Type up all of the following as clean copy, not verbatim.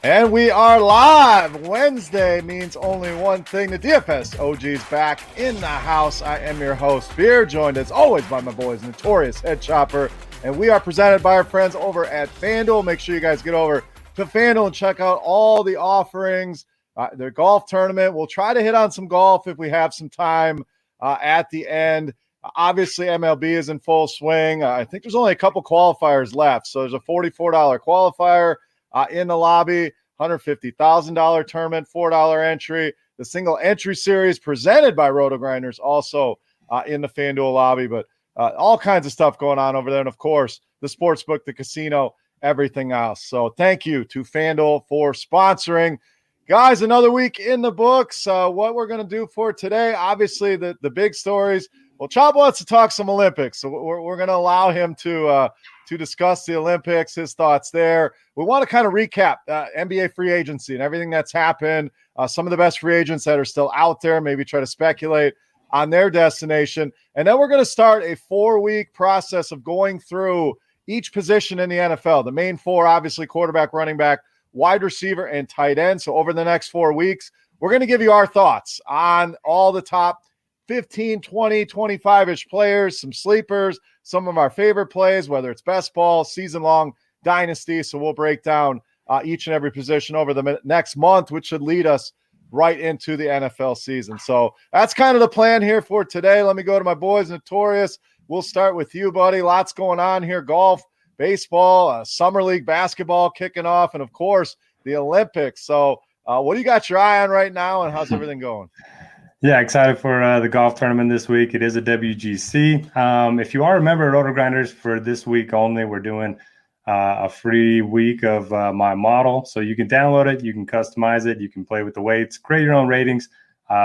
And we are live. Wednesday means only one thing. The DFS OG is back in the house. I am your host, Beer, joined as always by my boys, Notorious, HeadChopper. And we are presented by our friends over at FanDuel. Make sure you guys get over to FanDuel and check out all the offerings. Their golf tournament. We'll try to hit on some golf if we have some time at the end. Obviously, MLB is in full swing. I think there's only a couple qualifiers left. So there's a $44 qualifier in the lobby, $150,000 tournament, $4 entry. The single entry series presented by RotoGrinders also in the FanDuel lobby. But all kinds of stuff going on over there. And, of course, the sportsbook, the casino, everything else. So thank you to FanDuel for sponsoring. Guys, another week in the books. What we're going to do for today, obviously the big stories. Well, Chop wants to talk some Olympics, so we're going to allow him to discuss the Olympics, his thoughts there. We want to kind of recap NBA free agency and everything that's happened, some of the best free agents that are still out there, maybe try to speculate on their destination. And then we're going to start a 4-week process of going through each position in the NFL. The main four, obviously, quarterback, running back, wide receiver, and tight end. So over the next 4 weeks, we're going to give you our thoughts on all the top 15, 20, 25-ish players, some sleepers, some of our favorite plays, whether it's best ball, season-long, dynasty. So we'll break down each and every position over the next month, which should lead us right into the NFL season. So that's kind of the plan here for today. Let me go to my boys, Notorious. We'll start with you, buddy. Lots going on here. Golf, baseball, summer league basketball kicking off, and, of course, the Olympics. So what do you got your eye on right now, and how's everything going? Yeah, excited for the golf tournament this week. It is a WGC. If you are a member of RotoGrinders, for this week only, we're doing a free week of my model. So you can download it, you can customize it, you can play with the weights, create your own ratings.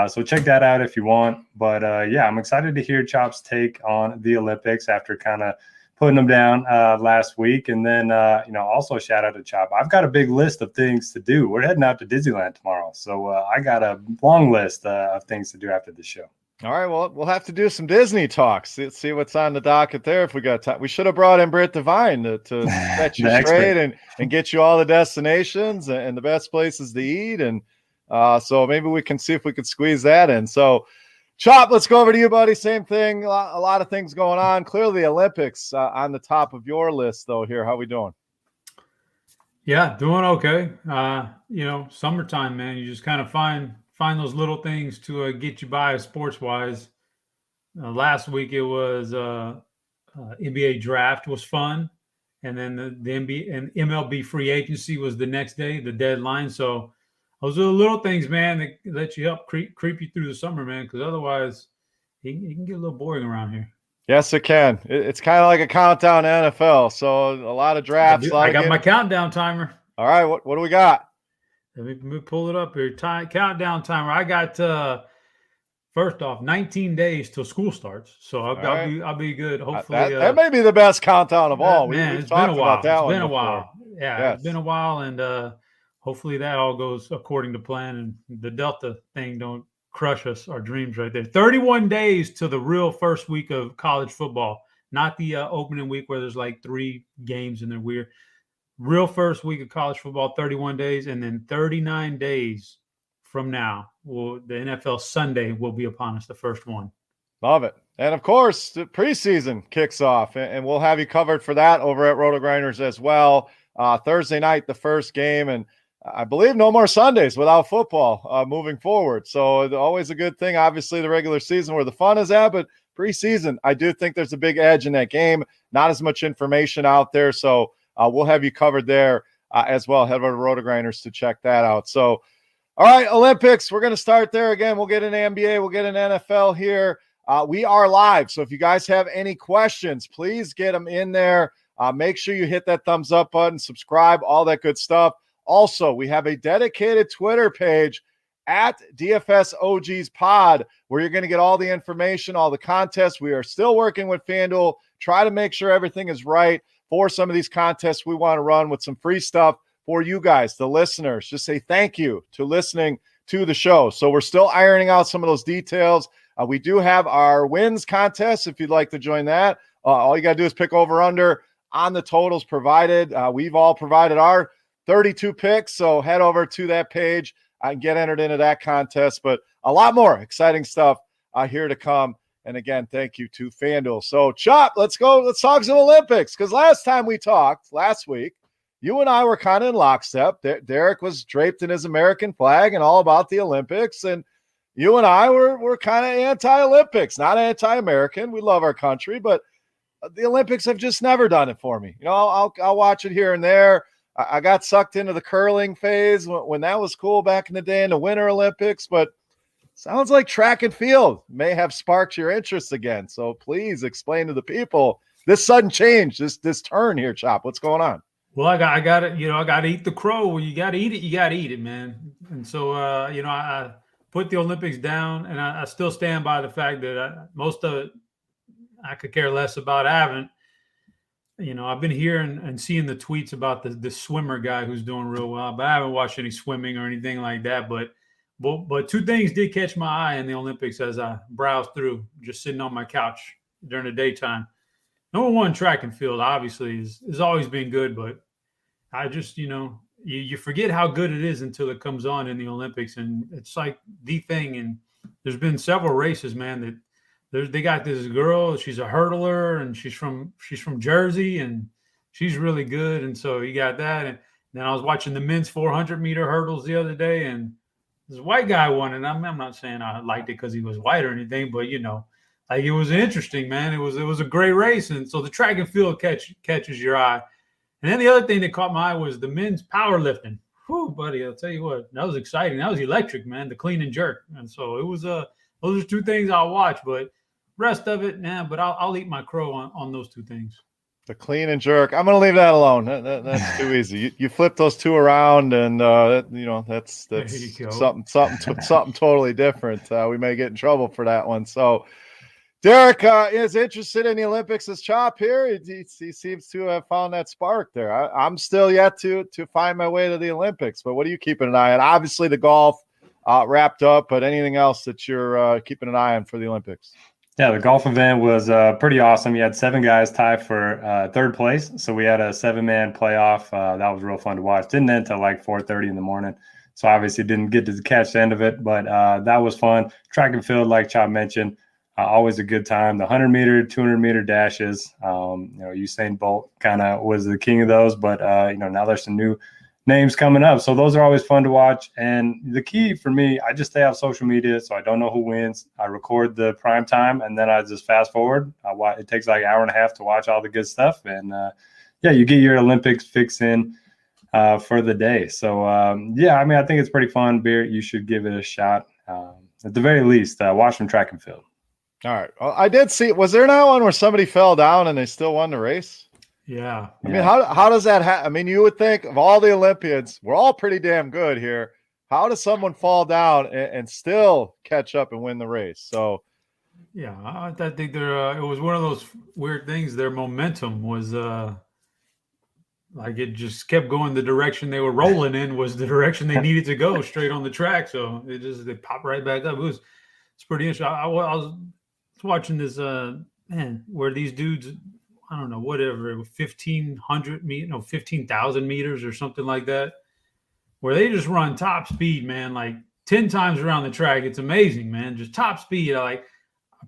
So check that out if you want. But yeah, I'm excited to hear Chop's take on the Olympics after kind of putting them down last week. And then, also shout out to Chop. I've got a big list of things to do. We're heading out to Disneyland tomorrow. So I got a long list of things to do after the show. All right, well, we'll have to do some Disney talks. Let's see what's on the docket there if we got time. We should have brought in Britt Devine to set you straight and get you all the destinations and the best places to eat. And so maybe we can see if we could squeeze that in. So, Chop, let's go over to you, buddy. Same thing. A lot of things going on. Clearly, the Olympics on the top of your list, though. Here, how we doing? Yeah, doing okay. Summertime, man. You just kind of find those little things to get you by sports wise. Last week it was NBA draft was fun, and then the NBA and MLB free agency was the next day, the deadline. So those are the little things, man, that let you help creep you through the summer, man, because otherwise it can get a little boring around here. Yes, it can. It's kind of like a countdown to NFL. So a lot of drafts. I got my countdown timer. All right, what do we got? Let me pull it up here. Countdown timer. I got first off 19 days till school starts, so I'll be good. Hopefully, that may be the best countdown of all. Man, We've talked about that one. It's been a while. Yeah, yes. It's been a while, and hopefully that all goes according to plan, and the Delta thing don't crush us, our dreams right there. 31 days to the real first week of college football, not the opening week where there's like 3 games and they're weird. Real first week of college football, 31 days, and then 39 days from now, the NFL Sunday will be upon us, the first one. Love it. And, of course, the preseason kicks off, and we'll have you covered for that over at RotoGrinders as well. Thursday night, the first game, and I believe no more Sundays without football moving forward. So always a good thing. Obviously, the regular season where the fun is at, but preseason, I do think there's a big edge in that game. Not as much information out there, so we'll have you covered there as well. Head over to RotoGrinders to check that out. So, all right, Olympics, we're going to start there again. We'll get an NBA, we'll get an NFL here. We are live, so if you guys have any questions, please get them in there. Make sure you hit that thumbs up button, subscribe, all that good stuff. Also, we have a dedicated Twitter page at DFS OG's Pod, where you're going to get all the information, all the contests. We are still working with FanDuel, try to make sure everything is right for some of these contests we want to run with some free stuff for you guys, the listeners. Just say thank you to listening to the show. So we're still ironing out some of those details. We do have our wins contest if you'd like to join that. All you got to do is pick over under on the totals provided. We've all provided our 32 picks, so head over to that page and get entered into that contest. But a lot more exciting stuff here to come. And again, thank you to FanDuel. So, Chop, let's go. Let's talk some Olympics, because last time we talked, last week, you and I were kind of in lockstep. Derek was draped in his American flag and all about the Olympics, and you and I were kind of anti-Olympics, not anti-American. We love our country, but the Olympics have just never done it for me. I'll watch it here and there. I got sucked into the curling phase when that was cool back in the day in the Winter Olympics, but sounds like track and field may have sparked your interest again. So please explain to the people this sudden change, this turn here, Chop. What's going on? Well, I got it. I got to eat the crow. When you got to eat it, you got to eat it, man. And so, I put the Olympics down, and I still stand by the fact that most of it I could care less about. I haven't. I've been hearing and seeing the tweets about the swimmer guy who's doing real well, but I haven't watched any swimming or anything like that. But two things did catch my eye in the Olympics as I browsed through, just sitting on my couch during the daytime. Number one, track and field, obviously, has always been good, but I just, you forget how good it is until it comes on in the Olympics, and it's like the thing. And there's been several races, man, that they got this girl. She's a hurdler, and she's from Jersey, and she's really good. And so you got that. And then I was watching the men's 400-meter hurdles the other day, and this white guy won. And I'm not saying I liked it because he was white or anything, but like it was interesting, man. It was a great race, and so the track and field catches your eye. And then the other thing that caught my eye was the men's powerlifting. Whew, buddy, I'll tell you what, that was exciting. That was electric, man. The clean and jerk, and so it was those are two things I'll watch, but. Rest of it, but I'll eat my crow on those two things. The clean and jerk. I'm going to leave that alone. That's too easy. You flip those two around, and that's something totally different. We may get in trouble for that one. So, Derek is interested in the Olympics as Chop here. He seems to have found that spark there. I'm still yet to find my way to the Olympics. But what are you keeping an eye on? Obviously, the golf wrapped up, but anything else that you're keeping an eye on for the Olympics? Yeah, the golf event was pretty awesome. You had 7 guys tie for third place. So we had a 7-man playoff. That was real fun to watch. Didn't end until like 4:30 in the morning. So obviously didn't get to catch the end of it, but that was fun. Track and field, like Chop mentioned, always a good time. The 100-meter, 200-meter dashes, Usain Bolt kind of was the king of those, but, now there's some new names coming up. So those are always fun to watch. And the key for me, I just stay off social media, so I don't know who wins. I record the prime time, and then I just fast forward. It takes like an hour and a half to watch all the good stuff. And, you get your Olympics fix in for the day. So, I think it's pretty fun. Beer, you should give it a shot. At the very least, watch some track and field. All right. Well, I did see, was there not one where somebody fell down and they still won the race? Yeah. I mean, how does that happen? I mean, you would think of all the Olympians, we're all pretty damn good here. How does someone fall down and still catch up and win the race? So, yeah, I think it was one of those weird things. Their momentum was like it just kept going the direction they were rolling in was the direction they needed to go straight on the track. So they popped right back up. It's pretty interesting. I was watching this where these dudes, I don't know, whatever, 1,500 meters, 15,000 meters or something like that, where they just run top speed, man, like 10 times around the track. It's amazing, man. Just top speed. I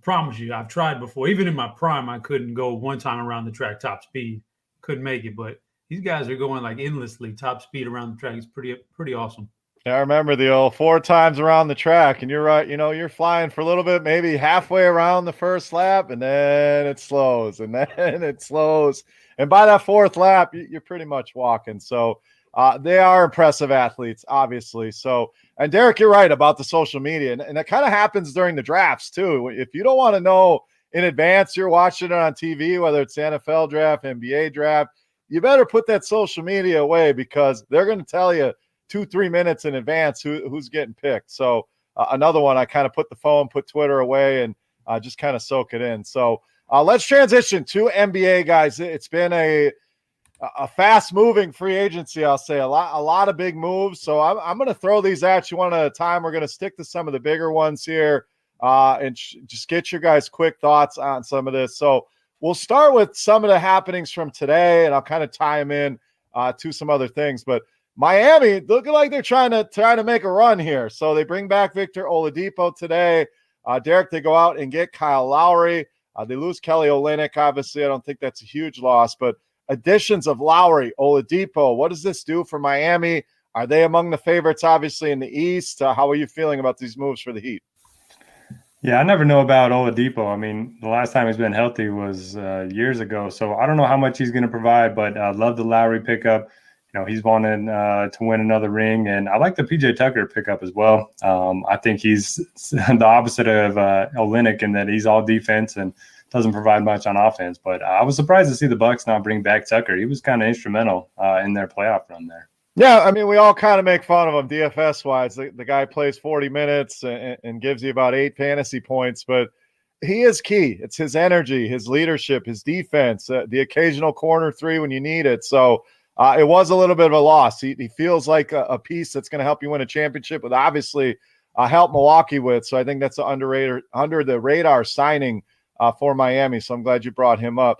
promise you, I've tried before. Even in my prime, I couldn't go one time around the track top speed. Couldn't make it, but these guys are going like endlessly top speed around the track. It's pretty awesome. Yeah, I remember the old 4 times around the track, and you're right. You're flying for a little bit, maybe halfway around the first lap, and then it slows, and then it slows. And by that 4th lap, you're pretty much walking. So they are impressive athletes, obviously. So, and Derek, you're right about the social media, and that kind of happens during the drafts too. If you don't want to know in advance, you're watching it on TV, whether it's the NFL draft, NBA draft, you better put that social media away, because they're going to tell you 2-3 minutes in advance who's getting picked. So another one, I kind of put Twitter away and just kind of soak it in. So let's transition to NBA, guys. It's been a fast moving free agency. I'll say a lot of big moves. So I'm going to throw these at you one at a time. We're going to stick to some of the bigger ones here and just get your guys' quick thoughts on some of this. So we'll start with some of the happenings from today, and I'll kind of tie them in to some other things. But Miami looking like they're trying to make a run here. So they bring back Victor Oladipo today. Derek, they go out and get Kyle Lowry. They lose Kelly Olynyk. Obviously, I don't think that's a huge loss, but additions of Lowry, Oladipo, what does this do for Miami? Are they among the favorites, obviously, in the East? How are you feeling about these moves for the Heat? Yeah, I never know about Oladipo. I mean, the last time he's been healthy was years ago. So I don't know how much he's going to provide, but I love the Lowry pickup. You know, he's wanted to win another ring, and I like the PJ Tucker pickup as well. I think he's the opposite of Olynyk in that he's all defense and doesn't provide much on offense. But I was surprised to see the Bucks not bring back Tucker. He was kind of instrumental in their playoff run there. Yeah, I mean, we all kind of make fun of him DFS-wise. The guy plays 40 minutes and gives you about 8 fantasy points, but he is key. It's his energy, his leadership, his defense, the occasional corner three when you need it. So it was a little bit of a loss. He feels like a piece that's going to help you win a championship, but obviously help Milwaukee with. So I think that's an under the radar signing for Miami. So I'm glad you brought him up.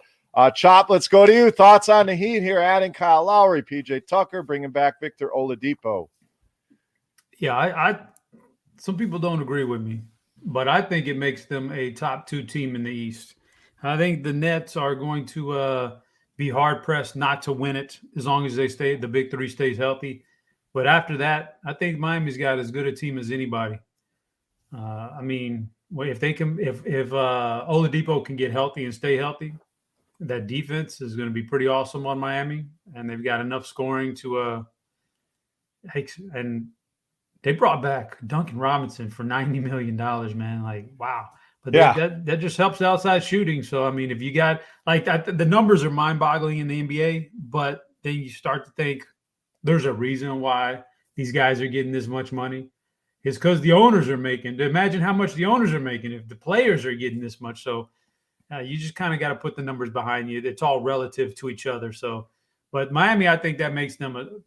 Chop, let's go to you. Thoughts on the Heat here, adding Kyle Lowry, PJ Tucker, bringing back Victor Oladipo. Yeah, I some people don't agree with me, but I think it makes them a top 2 team in the East. I think the Nets are going to be hard-pressed not to win it as long as the Big Three stays healthy. But after that, I think Miami's got as good a team as anybody. I mean, if Oladipo can get healthy and stay healthy, that defense is going to be pretty awesome on Miami, and they've got enough scoring to and they brought back Duncan Robinson for $90 million, man. Like, wow. But that just helps the outside shooting. So, I mean, if you got like that, the numbers are mind-boggling in the NBA, but then you start to think there's a reason why these guys are getting this much money. It's because the owners are making. Imagine how much the owners are making if the players are getting this much. So, you just kind of got to put the numbers behind you. It's all relative to each other. So, but Miami, I think that makes them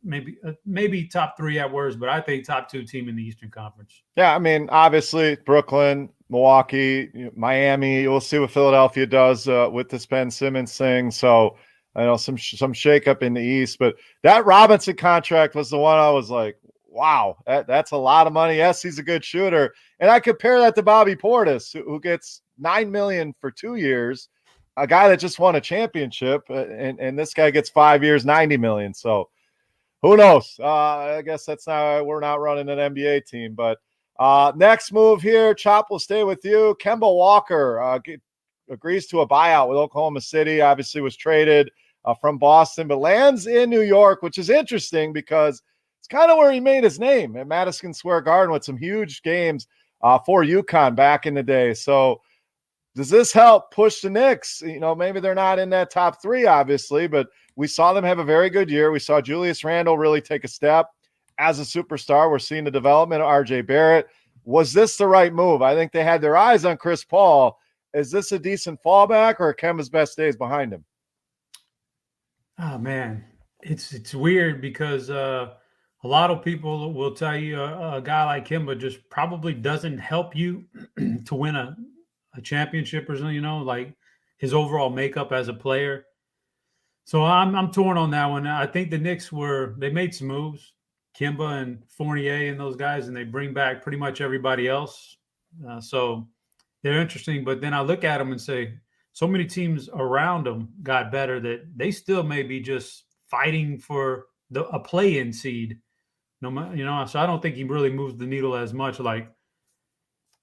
maybe top 3 at worst, but I think top 2 team in the Eastern Conference. Yeah, I mean, obviously Brooklyn, Milwaukee, Miami. We'll see what Philadelphia does with this Ben Simmons thing. So I know some shakeup in the East, but that Robinson contract was the one I was like, wow, that's a lot of money. Yes, he's a good shooter, and I compare that to Bobby Portis, who gets $9 million for 2 years, a guy that just won a championship, and this guy gets 5 years, $90 million. So who knows? I guess we're not running an NBA team. But next move here, Chop, will stay with you. Kemba Walker agrees to a buyout with Oklahoma City. Obviously was traded from Boston, but lands in New York, which is interesting because it's kind of where he made his name at Madison Square Garden with some huge games for UConn back in the day. So does this help push the Knicks? You know, maybe they're not in that top 3, obviously, but we saw them have a very good year. We saw Julius Randle really take a step as a superstar. We're seeing the development of RJ Barrett. Was this the right move? I think they had their eyes on Chris Paul. Is this a decent fallback, or Kemba's best days behind him? Oh, man. It's weird because a lot of people will tell you a guy like Kemba just probably doesn't help you to win a championship or something, you know, like his overall makeup as a player. So I'm torn on that one. I think the Knicks they made some moves, Kemba and Fournier and those guys, and they bring back pretty much everybody else. So they're interesting. But then I look at them and say, so many teams around them got better that they still may be just fighting for a play-in seed. No, you know, so I don't think he really moves the needle as much. Like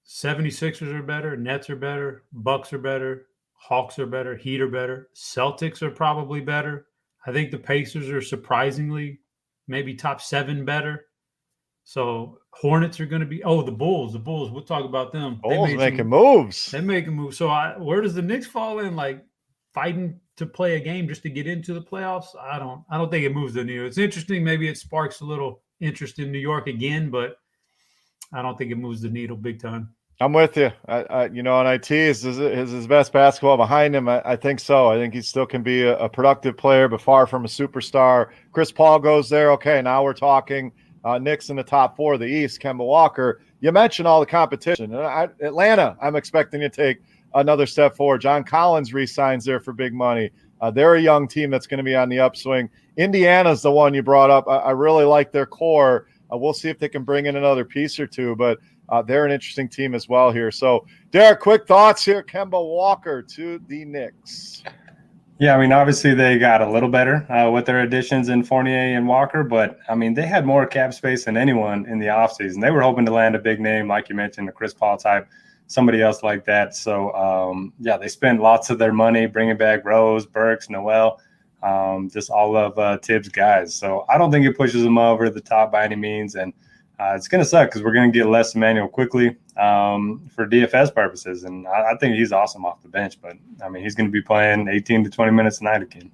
76ers are better, Nets are better, Bucks are better, Hawks are better, Heat are better, Celtics are probably better. I think the Pacers are surprisingly maybe top 7 better. So Hornets are going to be the Bulls. We'll talk about them. Bulls making moves. They make a move. So where does the Knicks fall in? Like fighting to play a game just to get into the playoffs? I don't think it moves the needle. It's interesting. Maybe it sparks a little interest in New York again, but I don't think it moves the needle big time. I'm with you. You know, on IT is his best basketball behind him. I think so. I think he still can be a productive player, but far from a superstar. Chris Paul goes there. Okay, now we're talking Knicks in the top 4 of the East. Kemba Walker. You mentioned all the competition. Atlanta, I'm expecting to take another step forward. John Collins re-signs there for big money. They're a young team that's going to be on the upswing. Indiana's the one you brought up. I really like their core. We'll see if they can bring in another piece or two, but they're an interesting team as well here. So, Derek, quick thoughts here. Kemba Walker to the Knicks. Yeah, I mean, obviously they got a little better with their additions in Fournier and Walker, but, I mean, they had more cap space than anyone in the offseason. They were hoping to land a big name, like you mentioned, a Chris Paul type, somebody else like that. So, yeah, they spent lots of their money bringing back Rose, Burks, Noel, just all of Tibbs' guys. So I don't think it pushes them over the top by any means, and it's going to suck because we're going to get Les Emmanuel quickly for DFS purposes. And I think he's awesome off the bench. But, I mean, he's going to be playing 18 to 20 minutes a night again.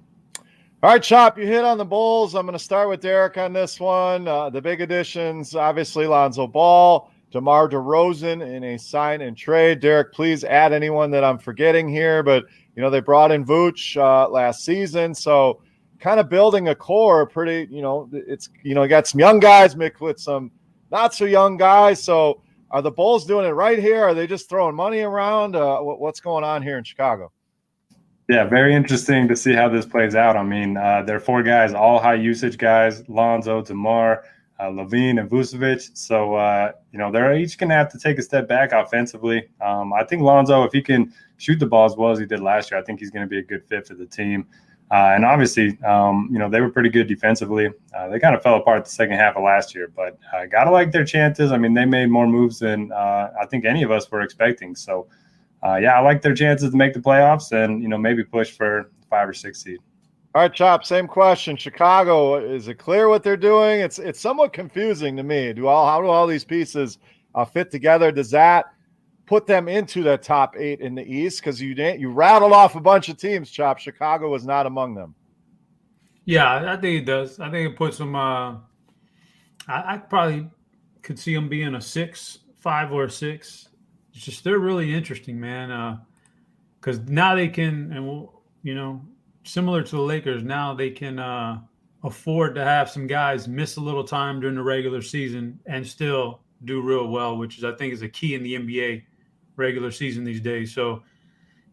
All right, Chop, you hit on the Bulls. I'm going to start with Derek on this one. The big additions, obviously, Lonzo Ball, DeMar DeRozan in a sign and trade. Derek, please add anyone that I'm forgetting here. But, they brought in Vooch last season. So kind of building a core pretty, it's, got some young guys mixed with some not so young guys. So are the Bulls doing it right here? Are they just throwing money around? What's going on here in Chicago? Yeah, very interesting to see how this plays out. I mean, they're 4 guys, all high usage guys: Lonzo, DeMar, Levine, and Vucevic. So, they're each going to have to take a step back offensively. I think Lonzo, if he can shoot the ball as well as he did last year, I think he's going to be a good fit for the team. And obviously, they were pretty good defensively. They kind of fell apart the second half of last year, but got to like their chances. I mean, they made more moves than I think any of us were expecting. So, I like their chances to make the playoffs and, maybe push for 5 or 6 seed. All right, Chop, same question. Chicago, is it clear what they're doing? It's somewhat confusing to me. How do all these pieces fit together? Does that put them into the top 8 in the East? Because you rattled off a bunch of teams, Chop. Chicago was not among them. Yeah, I think it does. I think it puts them I probably could see them being a 6, 5 or a 6. It's just they're really interesting, man. Because now they can, and similar to the Lakers, now they can afford to have some guys miss a little time during the regular season and still do real well, which I think is a key in the NBA regular season these days. So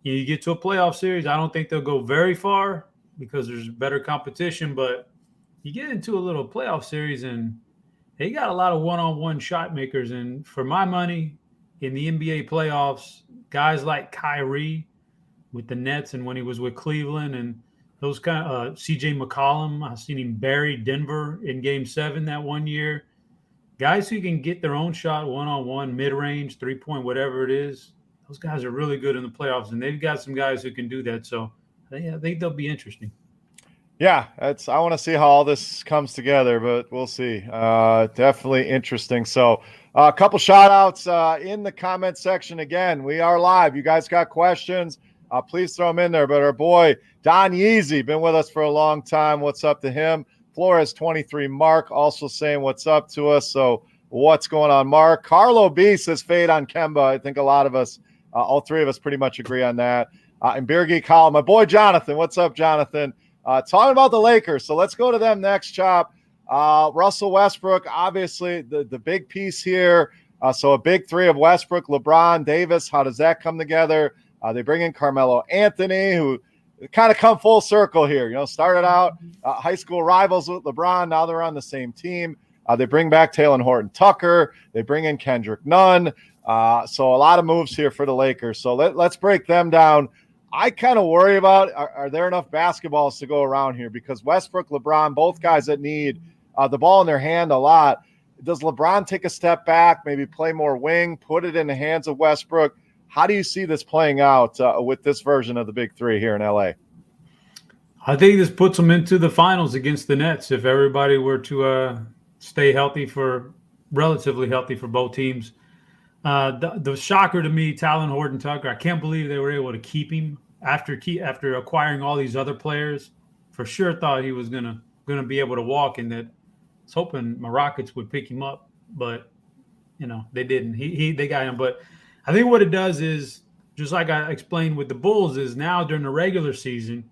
you get to a playoff series, I don't think they'll go very far because there's better competition, but you get into a little playoff series and they got a lot of one-on-one shot makers. And for my money in the NBA playoffs, guys like Kyrie with the Nets and when he was with Cleveland and those kind of CJ McCollum, I've seen him bury Denver in Game 7 that one year. Guys who can get their own shot one-on-one, mid-range, 3-point, whatever it is, those guys are really good in the playoffs, and they've got some guys who can do that. So I think they'll be interesting. Yeah, I want to see how all this comes together, but we'll see. Definitely interesting. So a couple shout-outs in the comment section. Again, we are live. You guys got questions, please throw them in there. But our boy, Don Yeezy, been with us for a long time. What's up to him? Flores 23 Mark also saying what's up to us. So what's going on, Mark? Carlo B says fade on Kemba. I think a lot of us, all 3 of us pretty much agree on that. And Beer Geek Column, my boy Jonathan. What's up, Jonathan? Talking about the Lakers. So let's go to them next, Chop. Russell Westbrook, obviously the big piece here. So a big 3 of Westbrook, LeBron, Davis. How does that come together? They bring in Carmelo Anthony, who kind of come full circle here. Started out high school rivals with LeBron. Now they're on the same team. They bring back Talen Horton-Tucker. They bring in Kendrick Nunn. So a lot of moves here for the Lakers. So let's break them down. I kind of worry about are there enough basketballs to go around here? Because Westbrook, LeBron, both guys that need the ball in their hand a lot. Does LeBron take a step back, maybe play more wing, put it in the hands of Westbrook? How do you see this playing out with this version of the Big 3 here in LA? I think this puts them into the finals against the Nets if everybody were to stay relatively healthy for both teams. The shocker to me, Talen Horton-Tucker, I can't believe they were able to keep him after acquiring all these other players. For sure thought he was gonna be able to walk, and that I was hoping my Rockets would pick him up, but they didn't. They got him, but I think what it does is, just like I explained with the Bulls, is now during the regular season,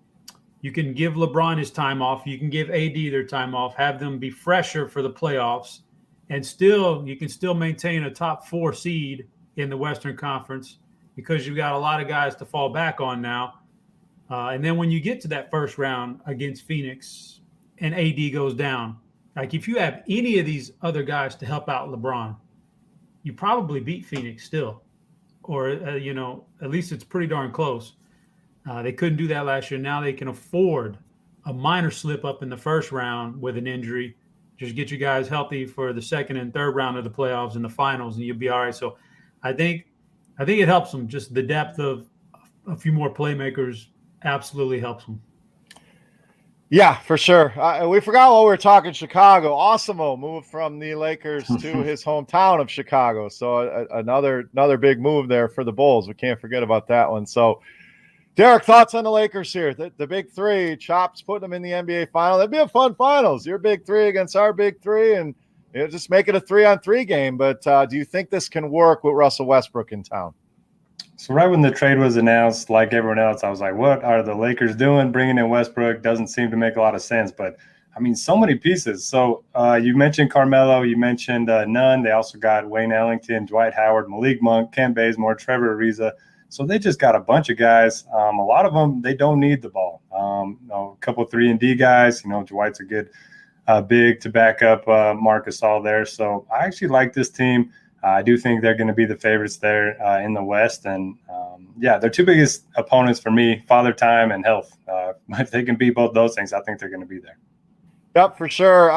you can give LeBron his time off. You can give AD their time off, have them be fresher for the playoffs, and you can still maintain a top 4 seed in the Western Conference because you've got a lot of guys to fall back on now. And then when you get to that first round against Phoenix and AD goes down, like if you have any of these other guys to help out LeBron, you probably beat Phoenix still, or at least it's pretty darn close. They couldn't do that last year. Now they can afford a minor slip up in the first round with an injury. Just get you guys healthy for the second and third round of the playoffs and the finals, and you'll be all right. So I think it helps them. Just the depth of a few more playmakers absolutely helps them. Yeah, for sure. We forgot while we were talking Chicago. Osimo moved from the Lakers to his hometown of Chicago. So another big move there for the Bulls. We can't forget about that one. So, Derek, thoughts on the Lakers here? The big three, Chop's putting them in the NBA final. That'd be a fun finals. Your big three against our big three, and just make it a 3-on-3 game. But do you think this can work with Russell Westbrook in town? So right when the trade was announced, like everyone else, I was like, what are the Lakers doing? Bringing in Westbrook doesn't seem to make a lot of sense. But, I mean, so many pieces. So you mentioned Carmelo. You mentioned Nunn. They also got Wayne Ellington, Dwight Howard, Malik Monk, Kent Bazemore, Trevor Ariza. So they just got a bunch of guys. A lot of them, they don't need the ball. A couple 3-and-D guys. Dwight's a good big to back up Marc Gasol there. So I actually like this team. I do think they're going to be the favorites there in the West. And, their two biggest opponents for me, Father Time and health. If they can beat both those things, I think they're going to be there. Yep, for sure.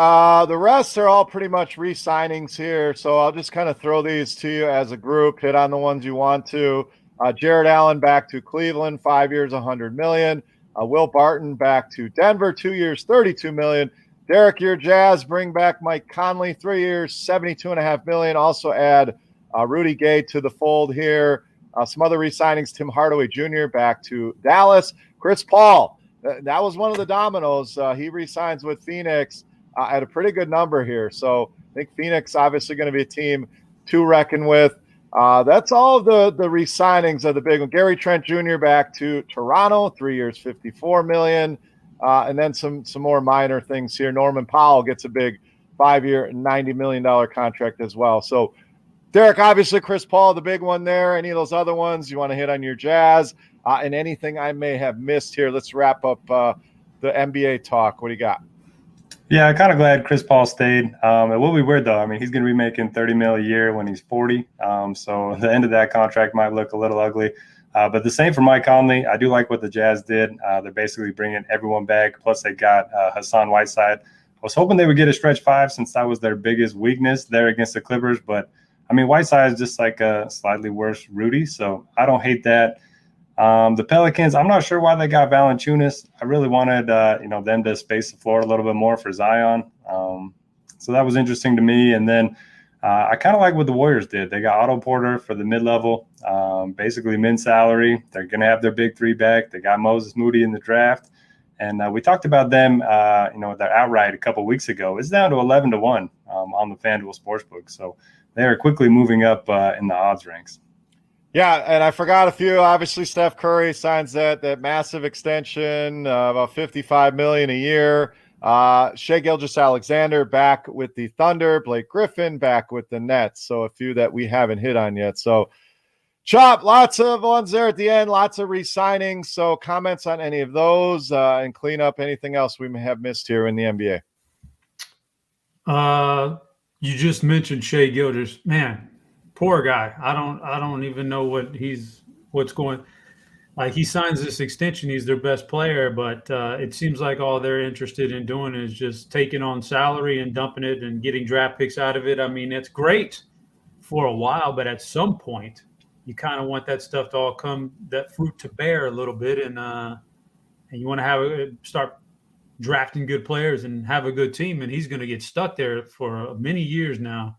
The rest are all pretty much re-signings here. So I'll just kind of throw these to you as a group, hit on the ones you want to. Jared Allen back to Cleveland, 5 years, $100 million. Will Barton back to Denver, 2 years, $32 million. Derek, your Jazz bring back Mike Conley, 3 years, $72.5 million. Also add Rudy Gay to the fold here. Some other re-signings: Tim Hardaway Jr. back to Dallas. Chris Paul, that was one of the dominoes. He re-signs with Phoenix at a pretty good number here. So I think Phoenix obviously going to be a team to reckon with. That's all of the re-signings of the big one. Gary Trent Jr. back to Toronto, 3 years, $54 million. And then some more minor things here. Norman Powell gets a big 5-year, $90 million contract as well. So, Derek, obviously Chris Paul, the big one there. Any of those other ones you want to hit on your Jazz? And anything I may have missed here? Let's wrap up the NBA talk. What do you got? Yeah, I'm kind of glad Chris Paul stayed. It will be weird, though. I mean, he's going to be making $30 million a year when he's 40. So the end of that contract might look a little ugly. But the same for Mike Conley. I do like what the Jazz did. They're basically bringing everyone back. Plus, they got Hassan Whiteside. I was hoping they would get a stretch 5 since that was their biggest weakness there against the Clippers. But, I mean, Whiteside is just like a slightly worse Rudy. So I don't hate that. The Pelicans, I'm not sure why they got Valanciunas. I really wanted, them to space the floor a little bit more for Zion. So that was interesting to me. And then I kind of like what the Warriors did. They got Otto Porter for the mid-level, basically min-salary. They're going to have their big three back. They got Moses Moody in the draft. And we talked about them, their outright a couple weeks ago. It's down to 11-1 on the FanDuel Sportsbook. So they are quickly moving up in the odds ranks. Yeah, and I forgot a few. Obviously, Steph Curry signs that massive extension, about $55 million a year. Shai Gilgeous-Alexander back with the Thunder. Blake Griffin back with the Nets. So a few that we haven't hit on yet. So, Chop, lots of ones there at the end, lots of re-signings. So comments on any of those and clean up anything else we may have missed here in the NBA. You just mentioned Shai Gilgeous. Man, poor guy. I don't even know what's going. Like, he signs this extension, he's their best player, but it seems like all they're interested in doing is just taking on salary and dumping it and getting draft picks out of it. I mean, it's great for a while, but at some point, you kind of want that stuff to all that fruit to bear a little bit, and you want to start drafting good players and have a good team. And he's going to get stuck there for many years now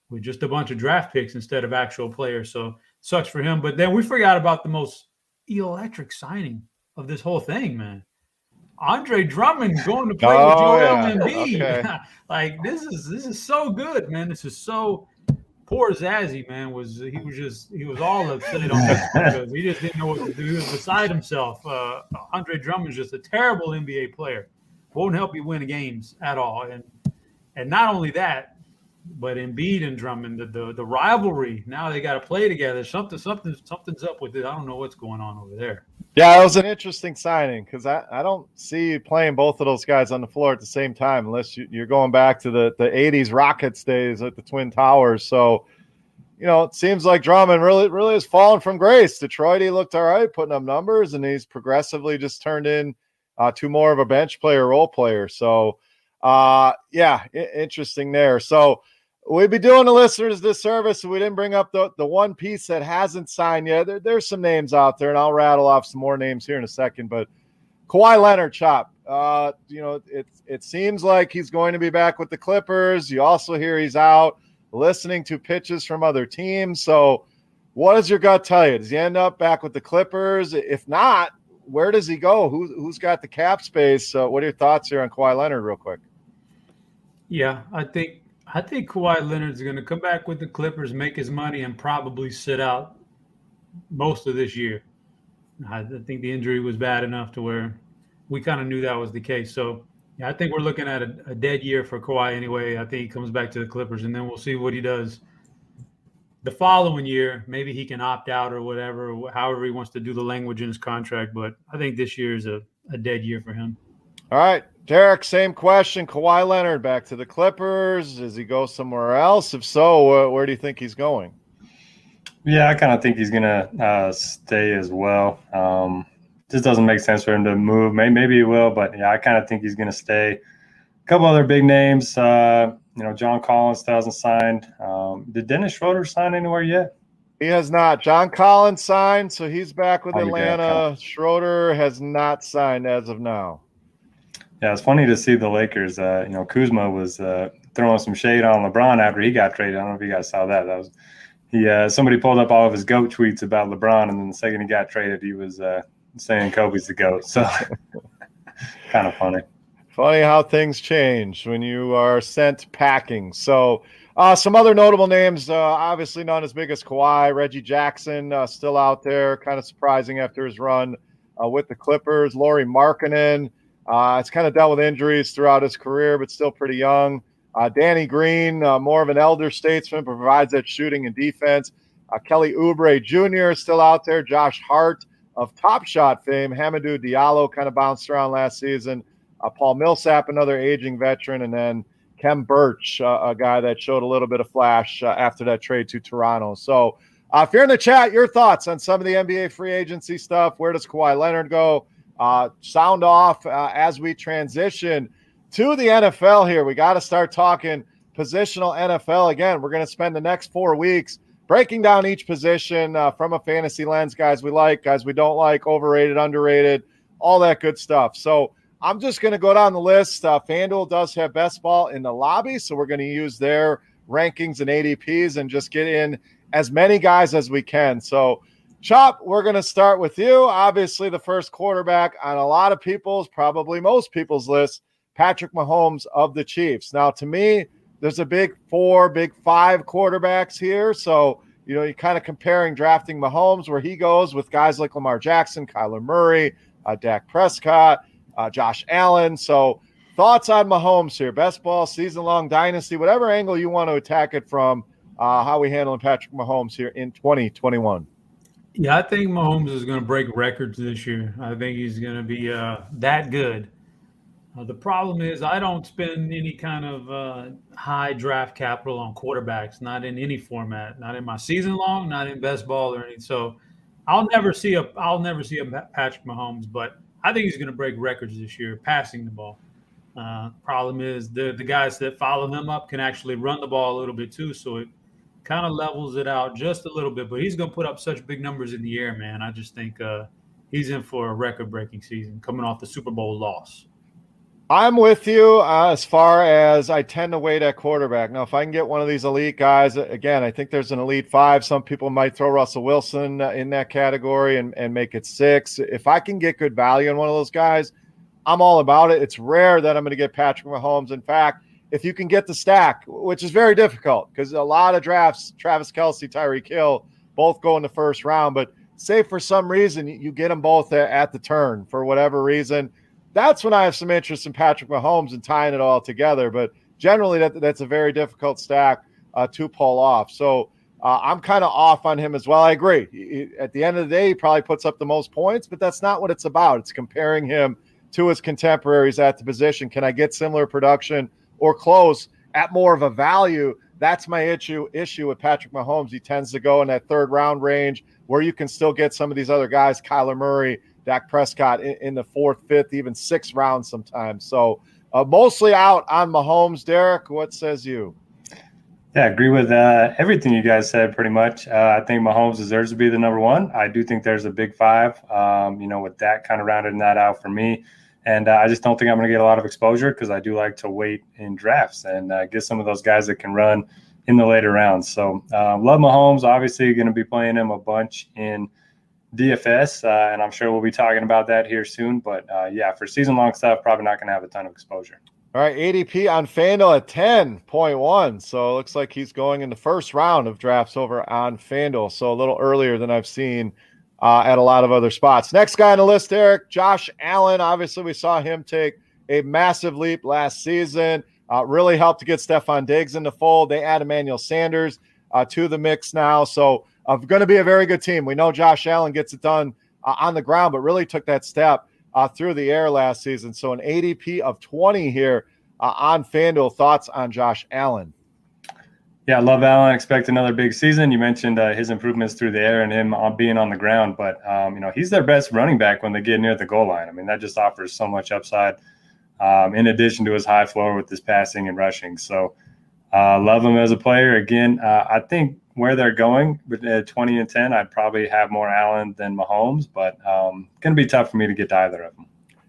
with just a bunch of draft picks instead of actual players. So sucks for him. But then we forgot about the most electric signing of this whole thing, man. Andre Drummond going to play with Joel Embiid. Okay. Like, this is so good, man. This is so poor Zazzy, man. He was all upset on this because he just didn't know what to do. He was beside himself. Andre Drummond's just a terrible NBA player. Won't help you win games at all. And not only that, But Embiid and Drummond, the rivalry, now they got to play together. Something's up with it. I don't know what's going on over there. Yeah, it was an interesting signing because I don't see you playing both of those guys on the floor at the same time unless you're going back to the 80s Rockets days at the Twin Towers. So, it seems like Drummond really has fallen from grace. Detroit, he looked all right, putting up numbers, and he's progressively just turned in to more of a bench player, role player. So, interesting there. So, we'd be doing the listeners this service if we didn't bring up the one piece that hasn't signed yet. There's some names out there, and I'll rattle off some more names here in a second. But Kawhi Leonard, Chop, it seems like he's going to be back with the Clippers. You also hear he's out listening to pitches from other teams. So what does your gut tell you? Does he end up back with the Clippers? If not, where does he go? Who's got the cap space? What are your thoughts here on Kawhi Leonard real quick? Yeah, I think Kawhi Leonard's going to come back with the Clippers, make his money, and probably sit out most of this year. I think the injury was bad enough to where we kind of knew that was the case. So, yeah, I think we're looking at a dead year for Kawhi anyway. I think he comes back to the Clippers, and then we'll see what he does the following year. Maybe he can opt out or whatever, however he wants to do the language in his contract. But I think this year is a dead year for him. All right, Derek, same question. Kawhi Leonard back to the Clippers. Does he go somewhere else? If so, where do you think he's going? Yeah, I kind of think he's going to stay as well. Just doesn't make sense for him to move. Maybe he will, but yeah, I kind of think he's going to stay. A couple other big names. John Collins still hasn't signed. Did Dennis Schroeder sign anywhere yet? He has not. John Collins signed, so he's back with Atlanta. Schroeder has not signed as of now. Yeah, it's funny to see the Lakers. Kuzma was throwing some shade on LeBron after he got traded. I don't know if you guys saw that. Somebody pulled up all of his GOAT tweets about LeBron, and then the second he got traded, he was saying Kobe's the GOAT. So kind of funny. Funny how things change when you are sent packing. So some other notable names, obviously not as big as Kawhi. Reggie Jackson still out there, kind of surprising after his run with the Clippers. Lauri Markkanen. It's kind of dealt with injuries throughout his career, but still pretty young. Danny Green, more of an elder statesman, provides that shooting and defense. Kelly Oubre Jr. is still out there. Josh Hart of Top Shot fame. Hamidou Diallo kind of bounced around last season. Paul Millsap, another aging veteran. And then Kem Birch, a guy that showed a little bit of flash after that trade to Toronto. So if you're in the chat, your thoughts on some of the NBA free agency stuff. Where does Kawhi Leonard go? Sound off as we transition to the NFL here. We got to start talking positional NFL again. We're going to spend the next 4 weeks breaking down each position from a fantasy lens, guys we like, guys we don't like, overrated, underrated, all that good stuff. So I'm just going to go down the list. FanDuel does have best ball in the lobby, so we're going to use their rankings and ADPs and just get in as many guys as we can. So Chop, we're going to start with you. Obviously, the first quarterback on a lot of people's, probably most people's list, Patrick Mahomes of the Chiefs. Now, to me, there's a big 4, big 5 quarterbacks here. So, you're kind of comparing drafting Mahomes where he goes with guys like Lamar Jackson, Kyler Murray, Dak Prescott, Josh Allen. So, thoughts on Mahomes here? Best ball, season-long dynasty, whatever angle you want to attack it from, how we handling Patrick Mahomes here in 2021. Yeah, I think Mahomes is going to break records this year. I think he's going to be that good. The problem is I don't spend any kind of high draft capital on quarterbacks, not in any format, not in my season long, not in best ball or anything. So I'll never see a Patrick Mahomes, but I think he's going to break records this year passing the ball. Problem is the guys that follow him up can actually run the ball a little bit too, so it kind of levels it out just a little bit, but he's going to put up such big numbers in the air, man. I just think he's in for a record-breaking season coming off the Super Bowl loss. I'm with you as far as I tend to weight at quarterback. Now, if I can get one of these elite guys, again, I think there's an elite 5. Some people might throw Russell Wilson in that category and make it 6. If I can get good value on one of those guys, I'm all about it. It's rare that I'm going to get Patrick Mahomes. In fact, if you can get the stack, which is very difficult because a lot of drafts, Travis Kelce, Tyreek Hill, both go in the first round. But say for some reason you get them both at the turn for whatever reason, that's when I have some interest in Patrick Mahomes and tying it all together. But generally that's a very difficult stack to pull off. So I'm kind of off on him as well. I agree. At the end of the day, he probably puts up the most points, but that's not what it's about. It's comparing him to his contemporaries at the position. Can I get similar production or close at more of a value? That's my issue with Patrick Mahomes. He tends to go in that third round range where you can still get some of these other guys, Kyler Murray, Dak Prescott, in the fourth, fifth, even sixth round sometimes. So mostly out on Mahomes. Derek, what says you? Yeah, I agree with everything you guys said pretty much. I think Mahomes deserves to be the number one. I do think there's a big five, with that kind of rounding that out for me. And I just don't think I'm going to get a lot of exposure because I do like to wait in drafts and get some of those guys that can run in the later rounds. So love Mahomes. Obviously, going to be playing him a bunch in DFS, and I'm sure we'll be talking about that here soon. But, for season-long stuff, probably not going to have a ton of exposure. All right, ADP on FanDuel at 10.1. So it looks like he's going in the first round of drafts over on FanDuel. So a little earlier than I've seen at a lot of other spots. Next guy on the list, Eric, Josh Allen. Obviously, we saw him take a massive leap last season. Really helped to get Stephon Diggs in the fold. They add Emmanuel Sanders to the mix now. So going to be a very good team. We know Josh Allen gets it done on the ground, but really took that step through the air last season. So an ADP of 20 here on FanDuel. Thoughts on Josh Allen? Yeah, I love Allen. Expect another big season. You mentioned his improvements through the air and him being on the ground, but he's their best running back when they get near the goal line. I mean, that just offers so much upside in addition to his high floor with his passing and rushing. So love him as a player. Again, I think where they're going with 20 and 10, I'd probably have more Allen than Mahomes, but going to be tough for me to get to either of them.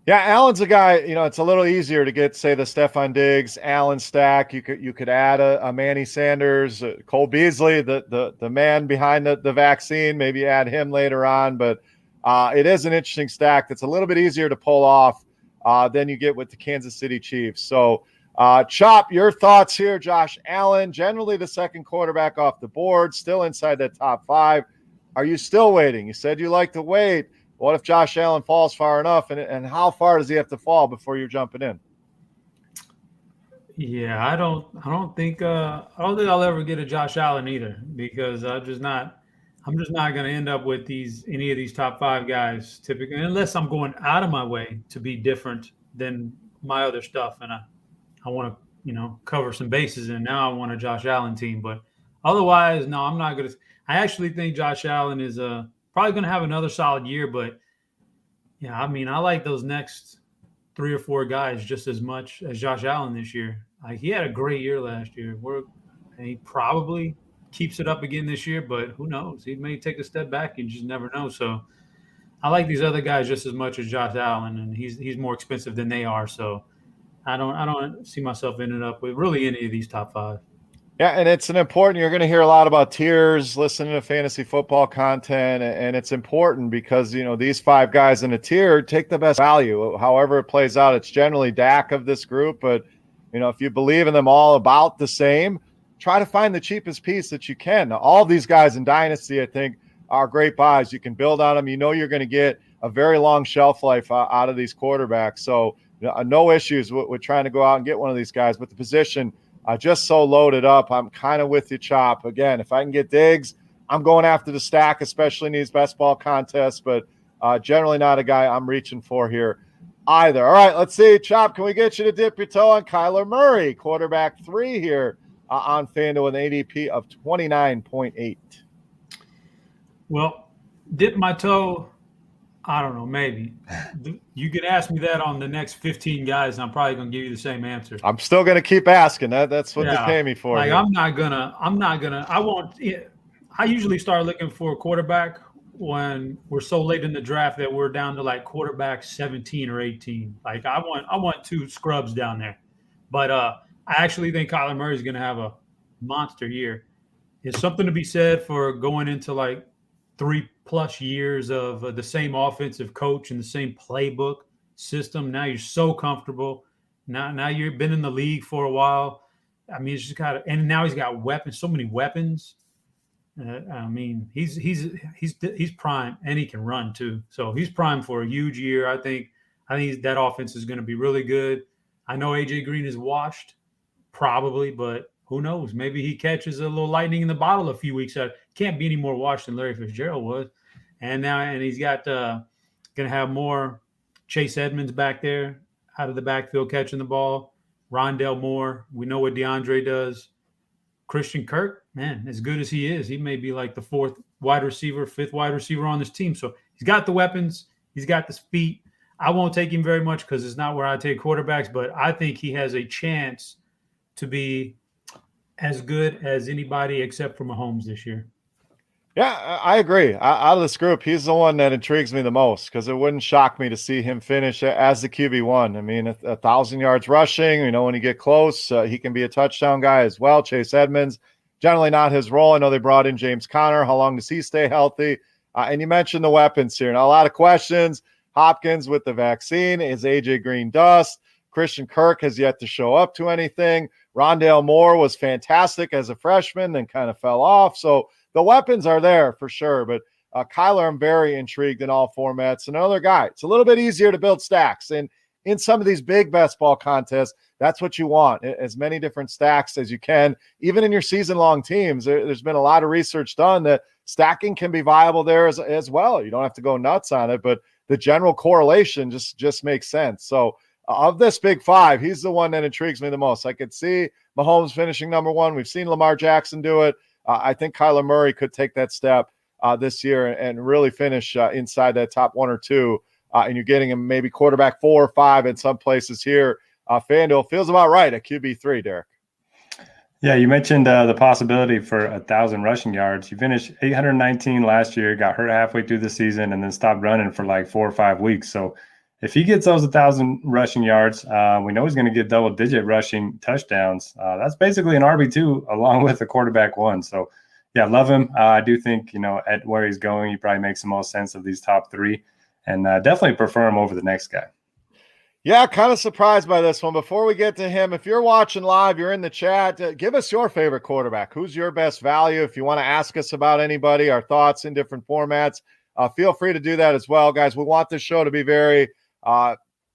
Yeah, Allen's a guy, it's a little easier to get, say, the Stephon Diggs, Allen stack. You could add a Manny Sanders, Cole Beasley, the man behind the vaccine, maybe add him later on. But it is an interesting stack that's a little bit easier to pull off than you get with the Kansas City Chiefs. So, Chop, your thoughts here. Josh Allen, generally the second quarterback off the board, still inside that top five. Are you still waiting? You said you like to wait. What if Josh Allen falls far enough, and how far does he have to fall before you're jumping in? Yeah, I don't think I'll ever get a Josh Allen either, because I'm just not going to end up with any of these top five guys typically, unless I'm going out of my way to be different than my other stuff, and I want to cover some bases, and now I want a Josh Allen team. But otherwise, no, I'm not going to. I actually think Josh Allen is probably going to have another solid year, but yeah, I mean, I like those next 3 or 4 guys just as much as Josh Allen this year. He had a great year last year. And he probably keeps it up again this year, but who knows? He may take a step back. You just never know. So I like these other guys just as much as Josh Allen, and he's more expensive than they are. So I don't see myself ending up with really any of these top 5. Yeah, and it's you're going to hear a lot about tiers, listening to fantasy football content, and it's important because, these 5 guys in a tier take the best value. However it plays out, it's generally Dak of this group, but, if you believe in them all about the same, try to find the cheapest piece that you can. Now, all these guys in Dynasty, I think, are great buys. You can build on them. You're going to get a very long shelf life out of these quarterbacks. So no issues with trying to go out and get one of these guys, but the position just so loaded up. I'm kind of with you, Chop. Again, if I can get Diggs, I'm going after the stack, especially in these best ball contests, but generally not a guy I'm reaching for here either. All right, let's see. Chop, can we get you to dip your toe on Kyler Murray, quarterback 3 here on FanDuel with an ADP of 29.8? Well, dip my toe, I don't know, maybe. You can ask me that on the next 15 guys, and I'm probably going to give you the same answer. I'm still going to keep asking. That's what they pay me for. Like, I usually start looking for a quarterback when we're so late in the draft that we're down to like quarterback 17 or 18. Like, I want 2 scrubs down there. But I actually think Kyler Murray is going to have a monster year. It's something to be said for going into like 3+ years of the same offensive coach and the same playbook system. Now you're so comfortable. Now you've been in the league for a while. I mean, it's just and now he's got weapons, so many weapons. I mean, he's prime, and he can run too. So he's primed for a huge year. I think that offense is going to be really good. I know AJ Green is washed Probably, but who knows? Maybe he catches a little lightning in the bottle a few weeks out. Can't be any more washed than Larry Fitzgerald was. And he's got going to have more Chase Edmonds back there out of the backfield catching the ball. Rondale Moore. We know what DeAndre does. Christian Kirk, man, as good as he is, he may be like the fifth wide receiver on this team. So he's got the weapons. He's got the feet. I won't take him very much because it's not where I take quarterbacks, but I think he has a chance to be as good as anybody except for Mahomes this year. Yeah, I agree. Out of this group, he's the one that intrigues me the most because it wouldn't shock me to see him finish as the QB1. I mean, 1,000 yards rushing, when you get close, he can be a touchdown guy as well. Chase Edmonds, generally not his role. I know they brought in James Conner. How long does he stay healthy? And you mentioned the weapons here. Now, a lot of questions. Hopkins with the vaccine. Is A.J. Green dust? Christian Kirk has yet to show up to anything. Rondale Moore was fantastic as a freshman, then kind of fell off. So the weapons are there for sure. But Kyler, I'm very intrigued in all formats. Another guy, it's a little bit easier to build stacks. And in some of these big best ball contests, that's what you want, as many different stacks as you can. Even in your season-long teams, there's been a lot of research done that stacking can be viable there as well. You don't have to go nuts on it, but the general correlation just makes sense. So of this big five, he's the one that intrigues me the most. I could see Mahomes finishing number one. We've seen Lamar Jackson do it. I think Kyler Murray could take that step this year and really finish inside that top one or two. And you're getting him maybe quarterback 4 or 5 in some places here. FanDuel feels about right at QB3, Derek. Yeah, you mentioned the possibility for 1,000 rushing yards. You finished 819 last year, got hurt halfway through the season, and then stopped running for like 4 or 5 weeks. So if he gets those 1,000 rushing yards, we know he's going to get double-digit rushing touchdowns. That's basically an RB2 along with a quarterback 1. So, yeah, love him. I do think, at where he's going, he probably makes the most sense of these top 3, and definitely prefer him over the next guy. Yeah, kind of surprised by this one. Before we get to him, if you're watching live, you're in the chat, give us your favorite quarterback. Who's your best value? If you want to ask us about anybody, our thoughts in different formats, feel free to do that as well, guys. We want this show to be very